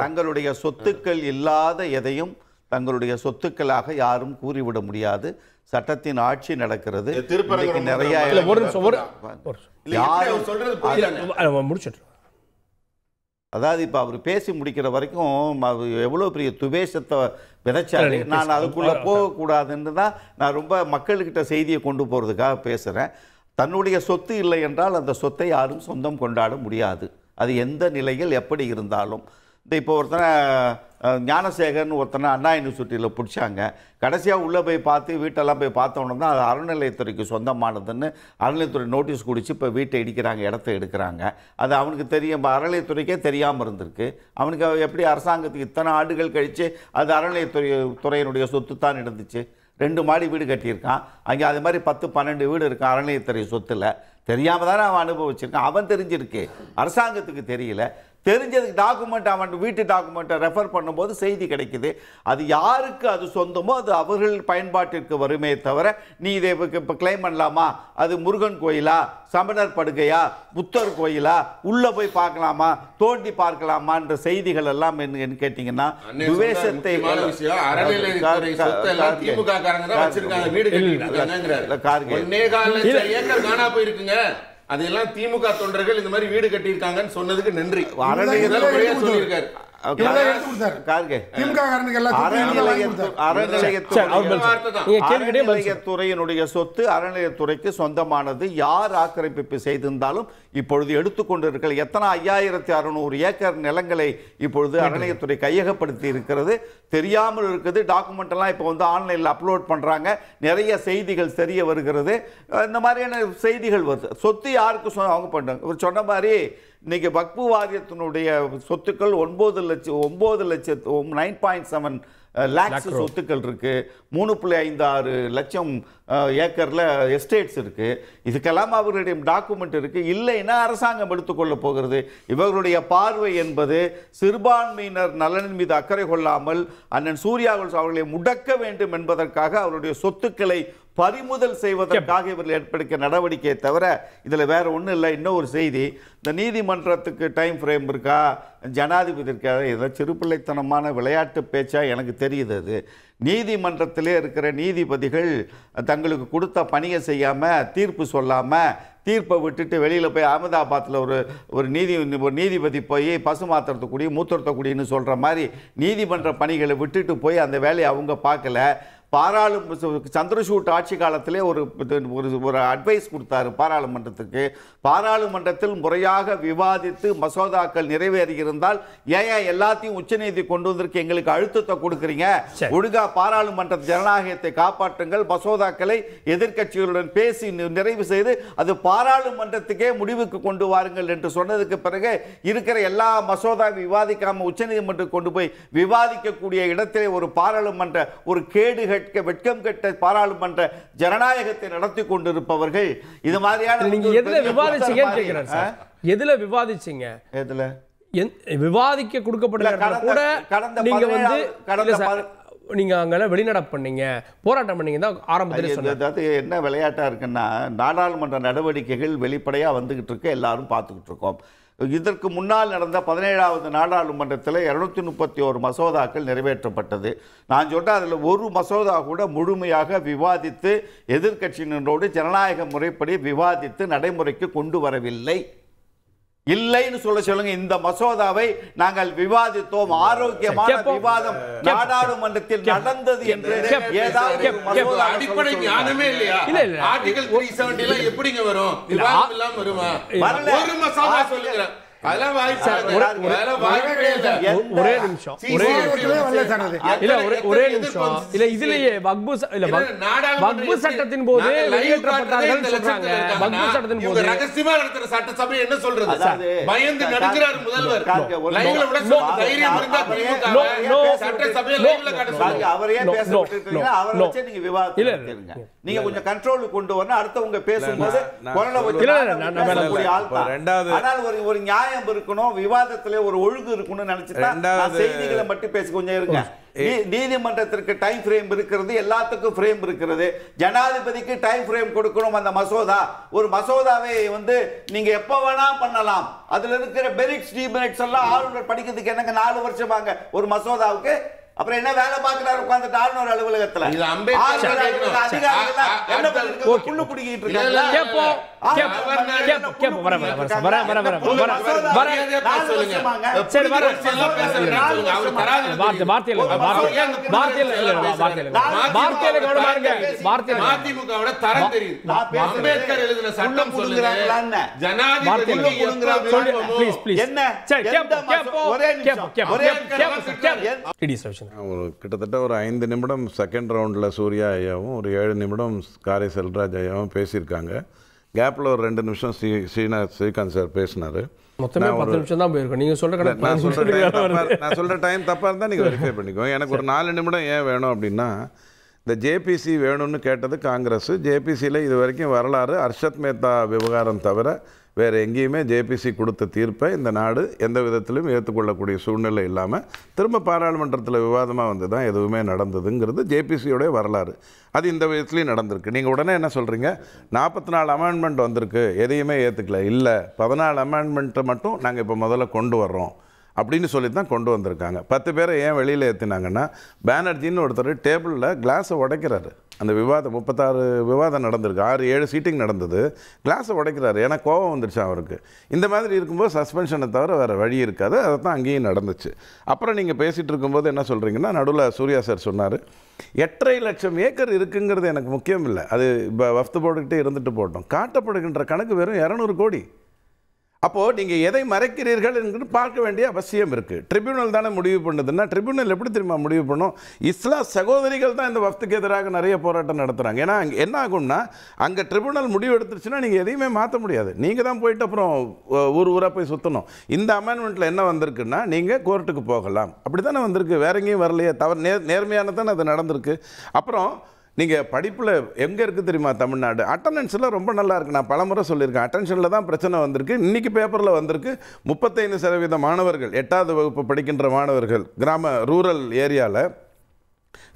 தங்களுடைய சொத்துக்கள் இல்லாத எதையும் தங்களுடைய சொத்துக்களாக யாரும் கூறிவிட முடியாது. சட்டத்தின் ஆட்சி நடக்கிறது. நிறைய அதாவது இப்போ அவர் பேசி முடிக்கிற வரைக்கும் எவ்வளோ பெரிய துவேஷத்தை விதைச்சாரு. நான் அதுக்குள்ளே போகக்கூடாதுன்னு தான் நான் ரொம்ப மக்கள்கிட்ட செய்தியை கொண்டு போகிறதுக்காக பேசுகிறேன். தன்னுடைய சொத்து இல்லை என்றால் அந்த சொத்தை யாரும் சொந்தம் கொண்டாட முடியாது, அது எந்த நிலையில் எப்படி இருந்தாலும். இப்போ ஒருத்தனை ஞானசேகர்னு ஒருத்தனை அண்ணா யூனிவர்சிட்டியில் பிடிச்சாங்க. கடைசியாக உள்ளே போய் பார்த்து வீட்டெல்லாம் போய் பார்த்தோன்னு தான் அது அறநிலையத்துறைக்கு சொந்தமானதுன்னு அறநிலையத்துறை நோட்டீஸ் குடிச்சு இப்போ வீட்டை இடிக்கிறாங்க, இடத்த எடுக்கிறாங்க. அது அவனுக்கு தெரியும், அறநிலையத்துறைக்கே தெரியாமல் இருந்திருக்கு. அவனுக்கு எப்படி அரசாங்கத்துக்கு இத்தனை ஆண்டுகள் கழித்து அது அறநிலையத்துறையினுடைய சொத்து தான் இருந்துச்சு. 2 மாடி வீடு கட்டியிருக்கான், அங்கே அது மாதிரி 10-12 வீடு இருக்கான் அறநிலையத்துறை சொத்தில். தெரியாமல் தானே அவன் அனுபவிச்சிருக்கான். அவன் தெரிஞ்சிருக்கு, அரசாங்கத்துக்கு தெரியல. தெரிஞ்சதுக்கு டாக்குமெண்ட், அவன் வீட்டு டாக்குமெண்ட்டை ரெஃபர் பண்ணும்போது செய்தி கிடைக்குது. அது யாருக்கு அது சொந்தமோ அது அவர்கள் பயன்பாட்டிற்கு வருமே தவிர நீ இதை இப்போ கிளைம் பண்ணலாமா, அது முருகன் கோயிலா, சமணர் படுகையா, புத்தர் கோயிலா, உள்ளே போய் பார்க்கலாமா, தோண்டி பார்க்கலாமான்ற செய்திகள் எல்லாம் என்ன கேட்டிங்கன்னா துவேஷத்தை அதெல்லாம் திமுக தொண்டர்கள் இந்த மாதிரி வீடு கட்டியிருக்காங்கன்னு சொன்னதுக்கு நன்றி. சொல்லியிருக்காரு. இவர்தான் எடுத்து கொடுத்தாரு. கார்கே திமுக காரனுக்கு எல்லாம் சொத்து இவர்தான் வாங்கி கொடுத்தாரு. அறநிலையத்துறையினுடைய சொத்து அறநிலையத்துறைக்கு சொந்தமானது. யார் ஆக்கிரமிப்பு செய்திருந்தாலும் இப்பொழுது எடுத்துக்கொண்டிருக்கிற எத்தனை 5600 ஏக்கர் நிலங்களை இப்பொழுது அறநிலையத்துறை கையகப்படுத்தி இருக்கிறது. தெரியாமல் இருக்குது. டாக்குமெண்ட் எல்லாம் இப்போ வந்து ஆன்லைனில் அப்லோட் பண்றாங்க. நிறைய செய்திகள் தெரிய வருகிறது. இந்த மாதிரியான செய்திகள் வருது. சொத்து யாருக்கு அவங்க பண்றாங்க. இவர் சொன்ன மாதிரி இன்னைக்கு வக்ஃபு வாரியத்தினுடைய சொத்துக்கள் 9,7 லேக்ஸ் சொத்துக்கள் இருக்கு. 3.56 லட்சம் ஏக்கர்ல எஸ்டேட்ஸ் இருக்கு. இதுக்கெல்லாம் அவர்களுடைய டாக்குமெண்ட் இருக்கு. இல்லைன்னா அரசாங்கம் எடுத்துக்கொள்ள போகிறது. இவர்களுடைய பார்வை என்பது சிறுபான்மையினர் நலனின் மீது அக்கறை கொள்ளாமல் அண்ணன் சூர்யா அவர்களை முடக்க வேண்டும் என்பதற்காக அவருடைய சொத்துக்களை பறிமுதல் செய்வதற்காக இவர்கள் ஏற்படுத்த நடவடிக்கையை தவிர இதுல வேற ஒன்றும் இல்லை. இன்னொரு செய்தி, இந்த நீதிமன்றத்துக்கு டைம் ஃப்ரேம் இருக்கா, ஜனாதிபதி இருக்காது, ஏதோ சிறுபிள்ளைத்தனமான விளையாட்டு பேச்சா எனக்கு தெரியுது. அது நீதிமன்றத்திலே இருக்கிற நீதிபதிகள் தங்களுக்கு கொடுத்த பணியை செய்யாம தீர்ப்பு சொல்லாம தீர்ப்பை விட்டுட்டு வெளியில் போய் அகமதாபாத்தில் ஒரு நீதிபதி போய் பசு மாத்திரத்துக்கூடிய மூத்திரத்தக்கூடியன்னு சொல்கிற மாதிரி நீதிமன்ற பணிகளை விட்டுட்டு போய் அந்த வேலையை அவங்க பார்க்கல. சந்திரசூட் ஆட்சி காலத்திலே ஒரு அட்வைஸ் கொடுத்தாரு பாராளுமன்றத்துக்கு. பாராளுமன்றத்தில் முறையாக விவாதித்து மசோதாக்கள் நிறைவேறியிருந்தால் ஏன் எல்லாத்தையும் உச்சநீதி கொண்டு வந்திருக்கு எங்களுக்கு அழுத்தத்தை கொடுக்குறீங்க, ஒழுங்கா பாராளுமன்ற ஜனநாயகத்தை காப்பாற்றுங்கள், மசோதாக்களை எதிர்க்கட்சிகளுடன் பேசி நிறைவு செய்து அது பாராளுமன்றத்துக்கே முடிவுக்கு கொண்டு வாருங்கள் என்று சொன்னதுக்கு பிறகு இருக்கிற எல்லா மசோதா விவாதிக்காம உச்சநீதிமன்றம் கொண்டு போய் விவாதிக்கக்கூடிய இடத்திலே ஒரு பாராளுமன்ற ஒரு கேடுகள் வெட்கம் கெட்ட பாராளுமன்ற ஜனநாயகத்தை நடத்தி கொண்டிருப்பவர்கள் இது மாதிரியான நீங்க எதுல விவாதிச்சீங்க கேக்குறேன் சார். எதுல விவாதிச்சீங்க? எதுல விவாதிக்க கொடுக்கப்பட்ட கூட நீங்க வந்து நீங்க அங்க வெளிநடப்பு பண்ணீங்க, போராட்டம் பண்ணீங்க தான் ஆரம்பத்தில் சொன்னீங்க. அதாவது என்ன விளையாட்டா இருக்குன்னா நாடாளுமன்ற நடவடிக்கைகள் வெளிப்படையா வந்துகிட்டு இருக்கு, எல்லாரும் பார்த்துக்கிட்டு இருக்கோம். இதற்கு முன்னால் நடந்த 17வது நாடாளுமன்றத்தில் 231 மசோதாக்கள் நிறைவேற்றப்பட்டது. நான் சொல்றேன் அதில் ஒரு மசோதா கூட முழுமையாக விவாதித்து எதிர்க்கட்சியினரோடு ஜனநாயக முறைப்படி விவாதித்து நடைமுறைக்கு கொண்டு வரவில்லை. இல்லைன்னு சொல்லுங்க. இந்த மசோதாவை நாங்கள் விவாதித்தோம், ஆரோக்கியமான விவாதம் நாடாளுமன்றத்தில் நடந்தது என்று ஏதாவது அடிப்படை ஞானமே இல்லையா? ஆர்டிகல் 370 எப்படிங்க வரும்? விவாதம் இல்லாம வருமா? ஒரு மசோதா சொல்லுங்க. ஒரே நிமிஷம் இதுலயே வக்ஃபு சட்டத்தின் போது வெளியேற்றப்பட்டார்கள் சொல்றாங்க. வக்ஃபு சட்டத்தின் போது ரகசியமா நடத்துற சட்டசபை என்ன சொல்றது? பயந்து நடுக்கிறார் முதல்வர். லைவ்ல விட தைரியம் இருந்தா சட்டசபையை லைவ்ல காட்ட சொல்லுங்க. அவரே பேசப்பட்டிருக்கீங்க, அவரை வச்சு நீங்க விவாதிக்கிறீங்க. நீங்க கொஞ்சம் கண்ட்ரோல் கொண்டு வரணும். அடுத்தவங்க பேசும்போது குரலை வச்சு ஒரு நியாயம் இருக்கணும், விவாதத்திலே ஒரு ஒழுங்கு இருக்கணும்னு நினைச்சிட்டா செய்திகளை மட்டும் பேசி கொஞ்சம் இருங்க. நீதிமன்றத்திற்கு டைம் ஃப்ரேம் இருக்கிறது, எல்லாத்துக்கும் ஃப்ரேம் இருக்கிறது. ஜனாதிபதிக்கு டைம் ஃப்ரேம் கொடுக்கணும். அந்த மசோதா ஒரு மசோதாவை வந்து நீங்க எப்ப வேணா பண்ணலாம். அதுல இருக்கிற பெரிக்ஸ் டிமெரிட்ஸ் எல்லாம் ஆளுநர் படிக்கிறதுக்கு எனக்கு 4 வருஷம் வாங்க ஒரு மசோதாவுக்கு. அப்புறம் என்ன வேலை பார்க்கிறாரு உட்கார்ந்து ஆளுநர் அலுவலகத்துல? கிட்டத்தட்ட ஒரு 5 நிமிடம் செகண்ட் ரவுண்டில் சூர்யா ஐயாவும் ஒரு 7 நிமிடம் காரை செல்வராஜ் ஐயாவும் பேசியிருக்காங்க. கேப்பில் ஒரு 2 நிமிஷம் ஸ்ரீகாந்த் சார் பேசினார். மொத்தமே 10 நிமிஷம் தான் போயிருக்கும். நீங்கள் சொல்கிற நான் சொல்கிற டைம் தப்பாக இருந்தால் நீங்கள் வெரிஃபை பண்ணிக்கோங்க. எனக்கு ஒரு 4 நிமிடம் ஏன் வேணும் அப்படின்னா, இந்த ஜேபிசி வேணும்னு கேட்டது காங்கிரஸ். ஜேபிசியில் இது வரைக்கும் வரலாறு ஹர்ஷத் மேத்தா விவகாரம் தவிர வேறு எங்கேயுமே ஜேபிசி கொடுத்த தீர்ப்பை இந்த நாடு எந்த விதத்திலும் ஏற்றுக்கொள்ளக்கூடிய சூழ்நிலை இல்லாமல் திரும்ப பாராளுமன்றத்தில் விவாதமாக வந்து தான் எதுவுமே நடந்ததுங்கிறது ஜேபிசியோடைய வரலாறு. அது இந்த விதத்துலேயும் நடந்திருக்கு. நீங்கள் உடனே என்ன சொல்கிறீங்க, 44 அமெண்ட்மெண்ட் வந்திருக்கு, எதையுமே ஏற்றுக்கல. இல்லை, 14 அமெண்ட்மெண்ட்டை மட்டும் நாங்கள் இப்போ முதல்ல கொண்டு வர்றோம் அப்படின்னு சொல்லி தான் கொண்டு வந்திருக்காங்க. 10 பேரை ஏன் வெளியில் ஏற்றினாங்கன்னா, பானர்ஜின்னு ஒருத்தர் டேபிளில் கிளாஸை உடைக்கிறாரு. அந்த விவாதம் 36 விவாதம் நடந்திருக்கு, 6-7 சீட்டிங் நடந்தது. கிளாஸை உடைக்கிறாரு, ஏன்னா கோபம் வந்துருச்சு அவருக்கு. இந்த மாதிரி இருக்கும்போது சஸ்பென்ஷனை தவிர வேறு வழி இருக்காது. அதை தான் அங்கேயும் நடந்துச்சு. அப்புறம் நீங்கள் பேசிகிட்டு இருக்கும்போது என்ன சொல்கிறீங்கன்னா, நடுவில் சூர்யா சார் சொன்னார் 8.5 லட்சம் ஏக்கர் இருக்குங்கிறது எனக்கு முக்கியம் இல்லை, அது இப்போ வஃப்து போட்டுக்கிட்டே இருந்துட்டு போட்டோம். காட்டப்படுகின்ற கணக்கு வெறும் 200 கோடி. அப்போது நீங்கள் எதை மறைக்கிறீர்கள் என்று பார்க்க வேண்டிய அவசியம் இருக்குது. ட்ரிபியூனல் தானே முடிவு பண்ணுதுன்னா, ட்ரிபியூனல் எப்படி தெரியுமா முடிவு பண்ணும்? இஸ்லாம் சகோதரிகள் தான் இந்த வஃப்துக்கு எதிராக நிறைய போராட்டம் நடத்துகிறாங்க. ஏன்னா அங்கே என்ன ஆகும்னா, அங்கே ட்ரிபியூனல் முடிவு எடுத்துருச்சுன்னா நீங்கள் எதையுமே மாற்ற முடியாது. நீங்கள் தான் போயிட்டு அப்புறம் ஊராக போய் சுற்றணும். இந்த அமெண்ட்மெண்ட்டில் என்ன வந்திருக்குன்னா, நீங்கள் கோர்ட்டுக்கு போகலாம், அப்படி தானே வந்திருக்கு, வேற எங்கேயும் வரலையே. நேர்மையான தானே அது நடந்திருக்கு. அப்புறம் நீங்கள் படிப்பில் எங்கே இருக்குது தெரியுமா தமிழ்நாடு? அட்டண்டன்ஸில் ரொம்ப நல்லா இருக்குது. நான் பலமுறை சொல்லியிருக்கேன், அட்டென்ஷனில் தான் பிரச்சனை வந்திருக்கு. இன்றைக்கி பேப்பரில் வந்திருக்கு 35% மாணவர்கள், 8வது வகுப்பு படிக்கின்ற மாணவர்கள் ரூரல் ஏரியாவில்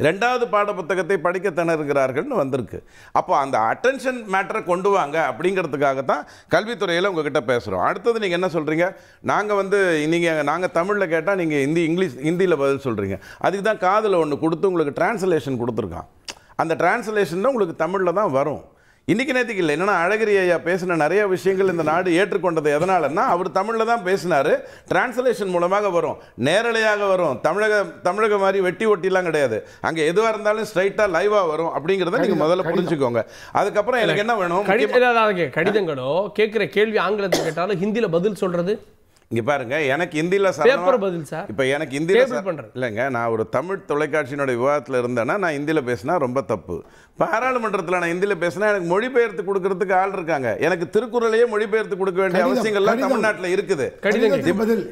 2வது பாடப்புத்தகத்தை படிக்க திணறுகிறார்கள்னு வந்திருக்கு. அப்போ அந்த அட்டென்ஷன் மேட்டரை கொண்டு வாங்க அப்படிங்கிறதுக்காக தான் கல்வித்துறையில் உங்ககிட்ட பேசுகிறோம். அடுத்தது நீங்கள் என்ன சொல்கிறீங்க, நாங்கள் தமிழில் கேட்டால் நீங்கள் ஹிந்தியில் பதில் சொல்கிறீங்க. அதுக்கு தான் காதில் ஒன்று கொடுத்து உங்களுக்கு டிரான்ஸ்லேஷன் கொடுத்துருக்கான். அந்த டிரான்ஸ்லேஷன் உங்களுக்கு தமிழில் தான் வரும். இன்றைக்கி நேற்றுக்கு இல்லை, என்னென்னா அழகிரி ஐயா பேசின நிறைய விஷயங்கள் இந்த நாடு ஏற்றுக்கொண்டது எதனாலன்னா, அவர் தமிழில் தான் பேசினார். டிரான்ஸ்லேஷன் மூலமாக வரும், நேரலையாக வரும். தமிழக மாதிரி வெட்டி ஒட்டிலாம் கிடையாது. அங்கே எதுவாக இருந்தாலும் ஸ்ட்ரைட்டாக லைவாக வரும் அப்படிங்கிறத நீங்கள் முதல்ல புரிஞ்சுக்கோங்க. அதுக்கப்புறம் எனக்கு என்ன வேணும், கடிதங்களோ கேட்குற கேள்வி ஆங்கிலத்தில் கேட்டாலும் ஹிந்தியில் பதில் சொல்கிறது. இங்கே பாருங்க, எனக்கு ஹிந்தியில் பதில் சார். இப்போ எனக்கு ஹிந்தியில் இல்லைங்க, நான் ஒரு தமிழ் தொலைக்காட்சியினுடைய விவாதத்தில் இருந்தேன்னா நான் ஹிந்தியில் பேசினா ரொம்ப தப்பு. பாராளுமன்றத்தில் நான் ஹிந்தியில் பேசினா எனக்கு மொழிபெயர்த்து கொடுக்கறதுக்கு ஆள் இருக்காங்க. எனக்கு திருக்குறளையே மொழிபெயர்த்து கொடுக்க வேண்டிய அவசியங்கள்லாம் தமிழ்நாட்டில் இருக்குது.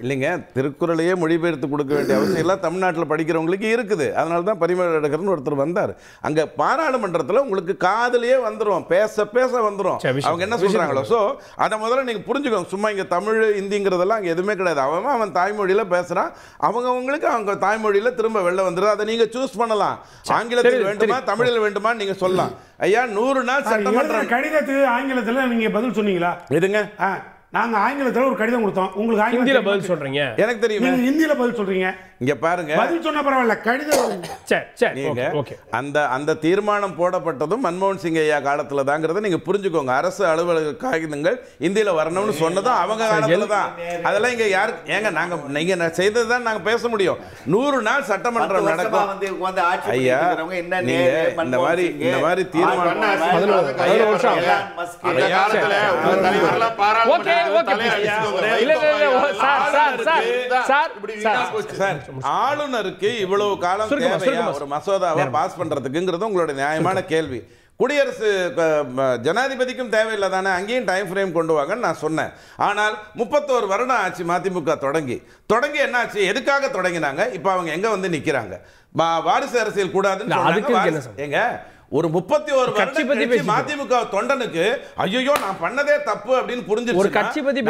இல்லைங்க, திருக்குறளையே மொழிபெயர்த்து கொடுக்க வேண்டிய அவசியம்லாம் தமிழ்நாட்டில் படிக்கிறவங்களுக்கு இருக்குது. அதனால தான் பரிமேலழகர்னு ஒருத்தர் வந்தார். அங்கே பாராளுமன்றத்தில் உங்களுக்கு காதலையே வந்துடும், பேச பேச வந்துடும் அவங்க என்ன சொல்கிறாங்களோ. ஸோ அதை முதல்ல நீங்கள் புரிஞ்சுக்கோங்க. சும்மா இங்கே தமிழ் ஹிந்திங்கிறதெல்லாம் அங்கே எதுவுமே கிடையாது. அவன் தாய்மொழியில் பேசுகிறான், அவங்களுக்கு அவங்க தாய்மொழியில் திரும்ப வெளில வந்துடுது. அதை நீங்கள் சூஸ் பண்ணலாம். ஆங்கிலத்தில் வேண்டுமா தமிழில் வேண்டுமா நீங்கள் சொல்லலாம். ஐயா 100 நாள் சட்டமன்றம் கடிதத்துக்கு ஆங்கிலத்தில் நீங்க பதில் சொன்னீங்களா? எதுங்க, நாங்க ஆங்கிலத்தில் ஒரு கடிதம் கொடுத்தோம், உங்களுக்கு ஹிந்தியில பதில் சொல்றீங்க. எனக்கு தெரியும், நீங்க ஹிந்தியில பதில் சொல்றீங்க. இங்க பாருங்க, பதில் சொன்ன பரவாயில்ல, கடிதம் அந்த தீர்மானம் போடப்பட்டதும் மன்மோகன் சிங் ஐயா காலத்துல தாங்கிறத நீங்க புரிஞ்சுக்கோங்க. அரசு அலுவலக காகிதங்கள் இந்தியில வரணும்னு சொன்னதும் அவங்க காலத்துல தான். அதெல்லாம் இங்க யாரு ஏங்க, நீங்க செய்ததுதான் நாங்க பேச முடியும். 100 நாள் சட்டமன்றம் நடக்கும். ஐயா இந்த மாதிரி தீர்மானம் ஆளுநருக்கு இவ்வளவு காலம் தேவையா ஒரு மசோதாவை பாஸ் பண்றதுக்குங்கிறது உங்களுடைய நியாயமான கேள்வி. குடியரசு ஜனாதிபதிக்கும் தேவையில்லை தானே, அங்கேயும் டைம் ஃப்ரேம் கொண்டு வாங்கன்னு நான் சொன்னேன். ஆனால் 31 வருடம் ஆச்சு மதிமுக தொடங்கி என்ன ஆச்சு, எதுக்காக தொடங்கினாங்க, இப்போ அவங்க எங்க வந்து நிக்கிறாங்க? வாரிசு அரசியல் கூடாதுன்னு எங்க ஒரு 31 கட்சி பத்தி மதிமுக தொண்டனுக்கு ஐயோ நான் பண்ணதே தப்பு அப்படின்னு புரிஞ்சிருச்சு. ஒரு கட்சி பத்தி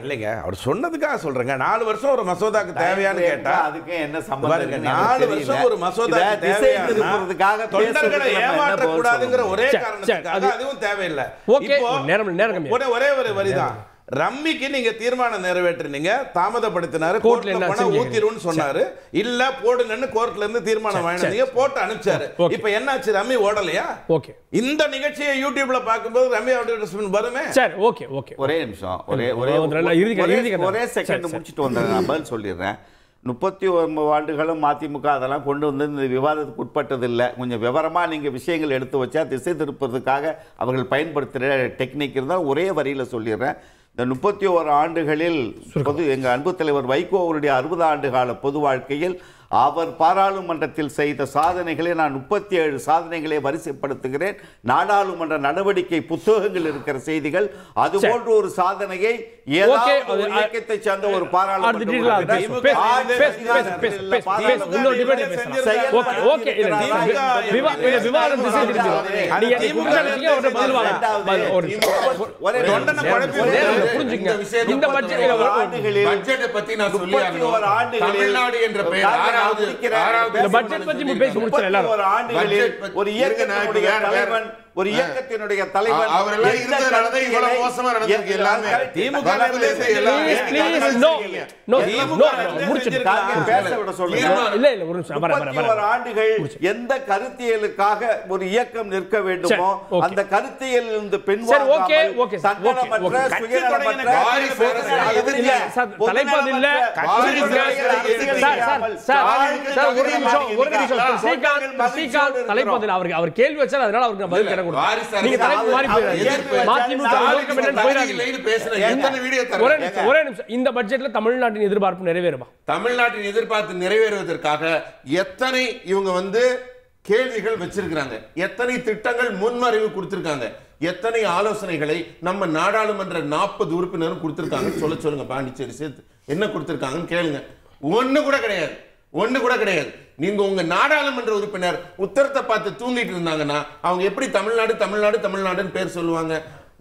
இல்லைங்க, அவர் சொன்னதுக்காக சொல்றேங்க. 4 வருஷம் ஒரு மசோதாக்கு தேவையான்னு கேட்டா அதுக்கு என்ன சம்பந்தம்? 4 வருஷம் ஒரு மசோதாக்கு தேவையான தொண்டர்களை ஏமாற்ற கூடாதுங்கிற ஒரே காரணத்துக்காக அதுவும் தேவையில்லை. இப்போ ஒரே ஒரு வரிதான், ரம்மிக்கு நீங்க தீர்மானம் நிறைவேற்றினீங்க, தாமதப்படுத்தினாரு, கோர்ட்ல ஊத்திருன்னு சொன்னாரு, இல்ல போடுங்கன்னு கோர்ட்ல இருந்து தீர்மானம் வாங்கினீங்க, போட்டு அனுப்பிச்சாரு. இப்ப என்னாச்சு, ரம்மி ஓடலையா? ஓகே, இந்த நிகழ்ச்சியை யூடியூப்ல பார்க்கும்போது ரம்மி அட்வர்டைஸ்மென்ட் வருமே. சரி, ஓகே ஓகே, ஒரே நிமிஷம், ஒரே செகண்ட் முடிச்சிட்டு வந்தேன், நான் பதில் சொல்லிடுறேன். 31 ஆண்டுகளும் மதிமுக அதெல்லாம் கொண்டு வந்து இந்த விவாதத்துக்கு உட்பட்டதில்லை. கொஞ்சம் விவரமாக நீங்கள் விஷயங்கள் எடுத்து வச்சா திசை திருப்பதற்காக அவர்கள் பயன்படுத்துகிற டெக்னிக் இருந்தால் ஒரே வரியில் சொல்லிடுறேன். இந்த 31 ஆண்டுகளில் எங்கள் அன்பு தலைவர் வைகோ அவருடைய 60 ஆண்டு கால பொது வாழ்க்கையில் அவர் பாராளுமன்றத்தில் செய்த சாதனைகளை நான் 37 சாதனைகளை வரிசைப்படுத்துகிறேன். நாடாளுமன்ற நடவடிக்கை புத்தகங்கள் இருக்கிற செய்திகள், அதுபோன்ற ஒரு சாதனையை ஏதாவது இயக்கத்தை சேர்ந்த ஒரு ஒரு இயக்கத்தினுடைய தலைவன் ஒரு இயக்கத்தினுடைய தலைவர் அவரெல்லாம் இருந்ததுனால தான் இவ்வளவு மோசமா நடந்திருக்கு எல்லாமே. திமுக ஆண்டுகள் எந்த கருத்தியலுக்காக ஒரு இயக்கம் நிற்க வேண்டுமோ அந்த கருத்தியல் இருந்து அவர் கேள்வி வச்சார், அதனால அவருக்கு பதில் கேட்க கூடாது. நீங்க தலைப்பு மாறி ஒரே நிமிஷம். இந்த பட்ஜெட்ல தமிழ்நாட்டின் எதிர்பார்ப்பு நிறைவேறுமா? தமிழ்நாட்டின் எதிர்பார்ப்பு நிறைவேறுவதற்காக எத்தனை இவங்க கேள்விகள் வச்சிருக்காங்க, எத்தனை திட்டங்கள் முன்வரைவு கொடுத்திருக்காங்க, எத்தனை ஆலோசனைகளை நம்ம நாடாளுமன்ற 40 உறுப்பினரும் கொடுத்திருக்காங்க. சொல்லுங்க பாண்டிச்சேரி சேர்த்து என்ன கொடுத்திருக்காங்கன்னு கேளுங்க. ஒண்ணு கூட கிடையாது, ஒண்ணு கூட கிடையாது. நீங்க உங்க நாடாளுமன்ற உறுப்பினர் உத்தரத்தை பார்த்து தூங்கிட்டு இருந்தாங்கன்னா அவங்க எப்படி தமிழ்நாடு தமிழ்நாடு தமிழ்நாடுன்னு பேர் சொல்லுவாங்க?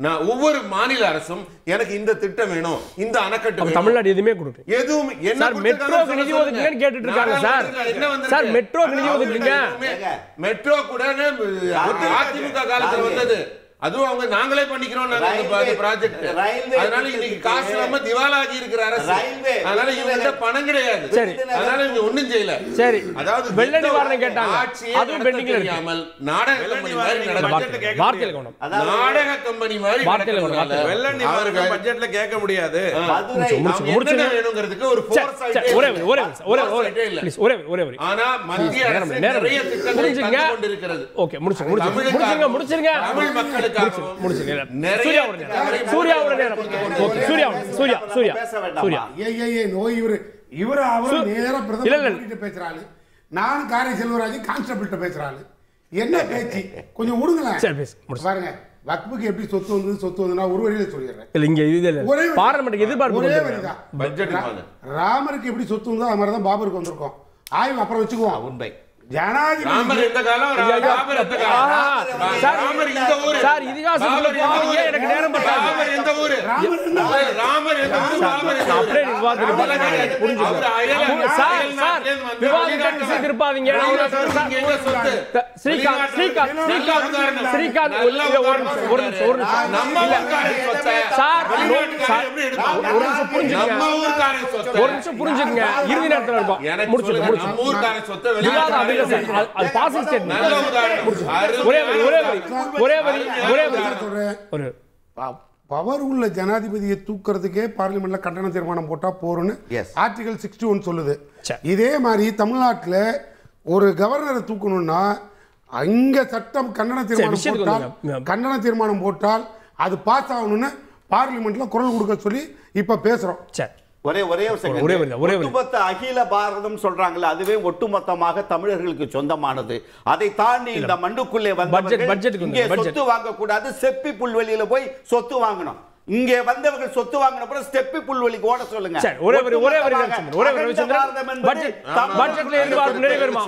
நான் ஒவ்வொரு மாநில அரசும் எனக்கு இந்த திட்டம் வேணும், இந்த அணைக்கட்டு வேணும். தமிழ்நாடு எதுவுமே கொடுக்கு எதுவும் என்ன சார் மெட்ரோக்கு நிதி ஒதுக்குங்கன்னு கேட்டுட்டு இருக்காங்க சார். சார் மெட்ரோக்கு நிதி ஒதுக்குங்க. மெட்ரோ கூட அதிமுக காலத்துல வந்தது. அதுவும் அவங்க நாங்களே பண்ணிக்கிறோம் ப்ராஜெக்ட். அதனால இன்னைக்கு காசு இல்லாம திவாலாகி இருக்கிற அரசு. அதனால இவங்க பணம் கிடையாது. சரி, அதனால இவங்க ஒண்ணும் செய்யல. சரி, அதாவது வெள்ள நிவாரணம் கேட்டாங்க, அதுவும் பெண்டிங்ல இருக்கு. நாடக கம்பெனி மாதிரி நடக்குது. வார்த்தையில கவனம். நாடக கம்பெனி மாதிரி நடக்குது. வெள்ள நிவாரணம் பட்ஜெட்ல கேட்க முடியாது. முடிச்சு வேணுங்கிறதுக்கு ஒரு ஃபோர்ஸ் ஒரே ஆனா மத்திய அரசு நிறைய திட்டங்களை தந்து கொண்டிருக்கிறது. ஓகே, முடிச்சிருங்க. தமிழ் மக்களுக்கு நான் காரை செல்வராஜ் கான்ஸ்டபிள்கிட்ட பேசுறாரு. என்ன பேச்சு கொஞ்சம் விடுங்களேன். பாருங்க, வக்புக்கு எப்படி சொத்து வந்ததுன்னா ஒரு வரியில சொல்லிடுறேன். ராமருக்கு எப்படி சொத்து வந்தோ அது மாதிரிதான் பாபருக்கு வந்திருக்கோம். ஆய்வு அப்புறம் வச்சுக்குவோம். உண்மை ராமர் இந்த காலம், ராமர் இந்த காலம். ராமர் இந்த ஊரு. சார் இதிகாசம் எனக்கு நேரம் பத்தாது. ராமர் இந்த ஊரு. ராமர் இந்த ஊரு. ராமர் அப்படியே விவாதத்துக்கு புரிஞ்சுங்க சார். சார் விவாதத்துக்கு திருப்பாதீங்க. ஸ்ரீகாந்த் ஒரு நம்ம ஊர்க்காரன் சொத்தை சார் ஒரு நிமிஷம் புரிஞ்சுங்க. இறுதி நேரத்துல இருக்கும். முடிச்சு நம்ம ஊர்க்காரன் சொத்தை வெளிநாட்டு பவர் உள்ள ஜனாதிபதியை தூக்குறதுக்கே பார்லிமெண்ட்ல கண்டன தீர்மானம் போட்டா போறோம்னு ஆர்டிகல் 61 சொல்லுது. இதே மாதிரி தமிழ்நாட்டில் ஒரு கவர்னரை தூக்கணும்னா அங்க சட்டம் கண்டன தீர்மானம் போட்டால் அது பாஸ் ஆகணும்னு பார்லிமெண்ட்ல குரல் கொடுக்க சொல்லி இப்ப பேசுறோம். ஒரே ஒரு செகண்ட். ஒட்டுமொத்த அகில பாரதம் சொல்றாங்கல்ல, அதுவே ஒட்டுமொத்தமாக தமிழர்களுக்கு சொந்தமானது. அதை தாண்டி இந்த மண்ணுக்குள்ளே வந்தவர்கள் இங்கே சொத்து வாங்க கூடாது, செப்பி புல்வெளியில போய் சொத்து வாங்கணும். இங்கே வந்தவர்கள் சொத்து வாங்கின அப்புறம் ஸ்டெப்பி புல்வெளிக்கு ஓட சொல்லுங்க. பட்ஜெட்ல எதிர்பார்ப்பு நிறைவேறுமா?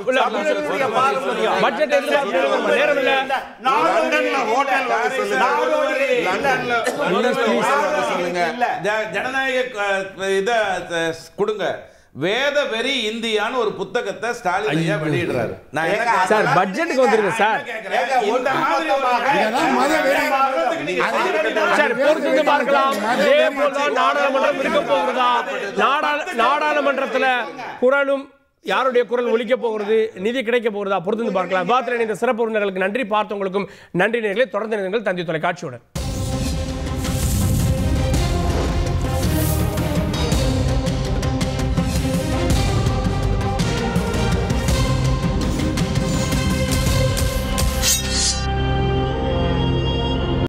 பட்ஜெட் எதிர்பார்ப்பு நிறைவேறுமா? ஜனநாயக இத கொடுங்க. வேத வெறி இந்தியான்னு ஒரு புத்தகத்தை ஸ்டாலின் ஐயா வெளியிடுறாரு. சார் பட்ஜெட்டுக்கு வந்துருங்க சார். சார் பொறுத்து பார்க்கலாம். நாடாளுமன்றம் இருக்க போகிறதா? நாடாளுமன்றத்துல குரலும் யாருடைய குரல் ஒலிக்க போகிறது, நிதி கிடைக்க போகிறதா பொறுத்து பார்க்கலாம். இந்த சிறப்பு விருந்தினர்களுக்கு நன்றி. பார்த்தவங்களுக்கும் நன்றி நேயர்களே. தொடர்ந்து தந்தி தொலைக்காட்சியுடன்.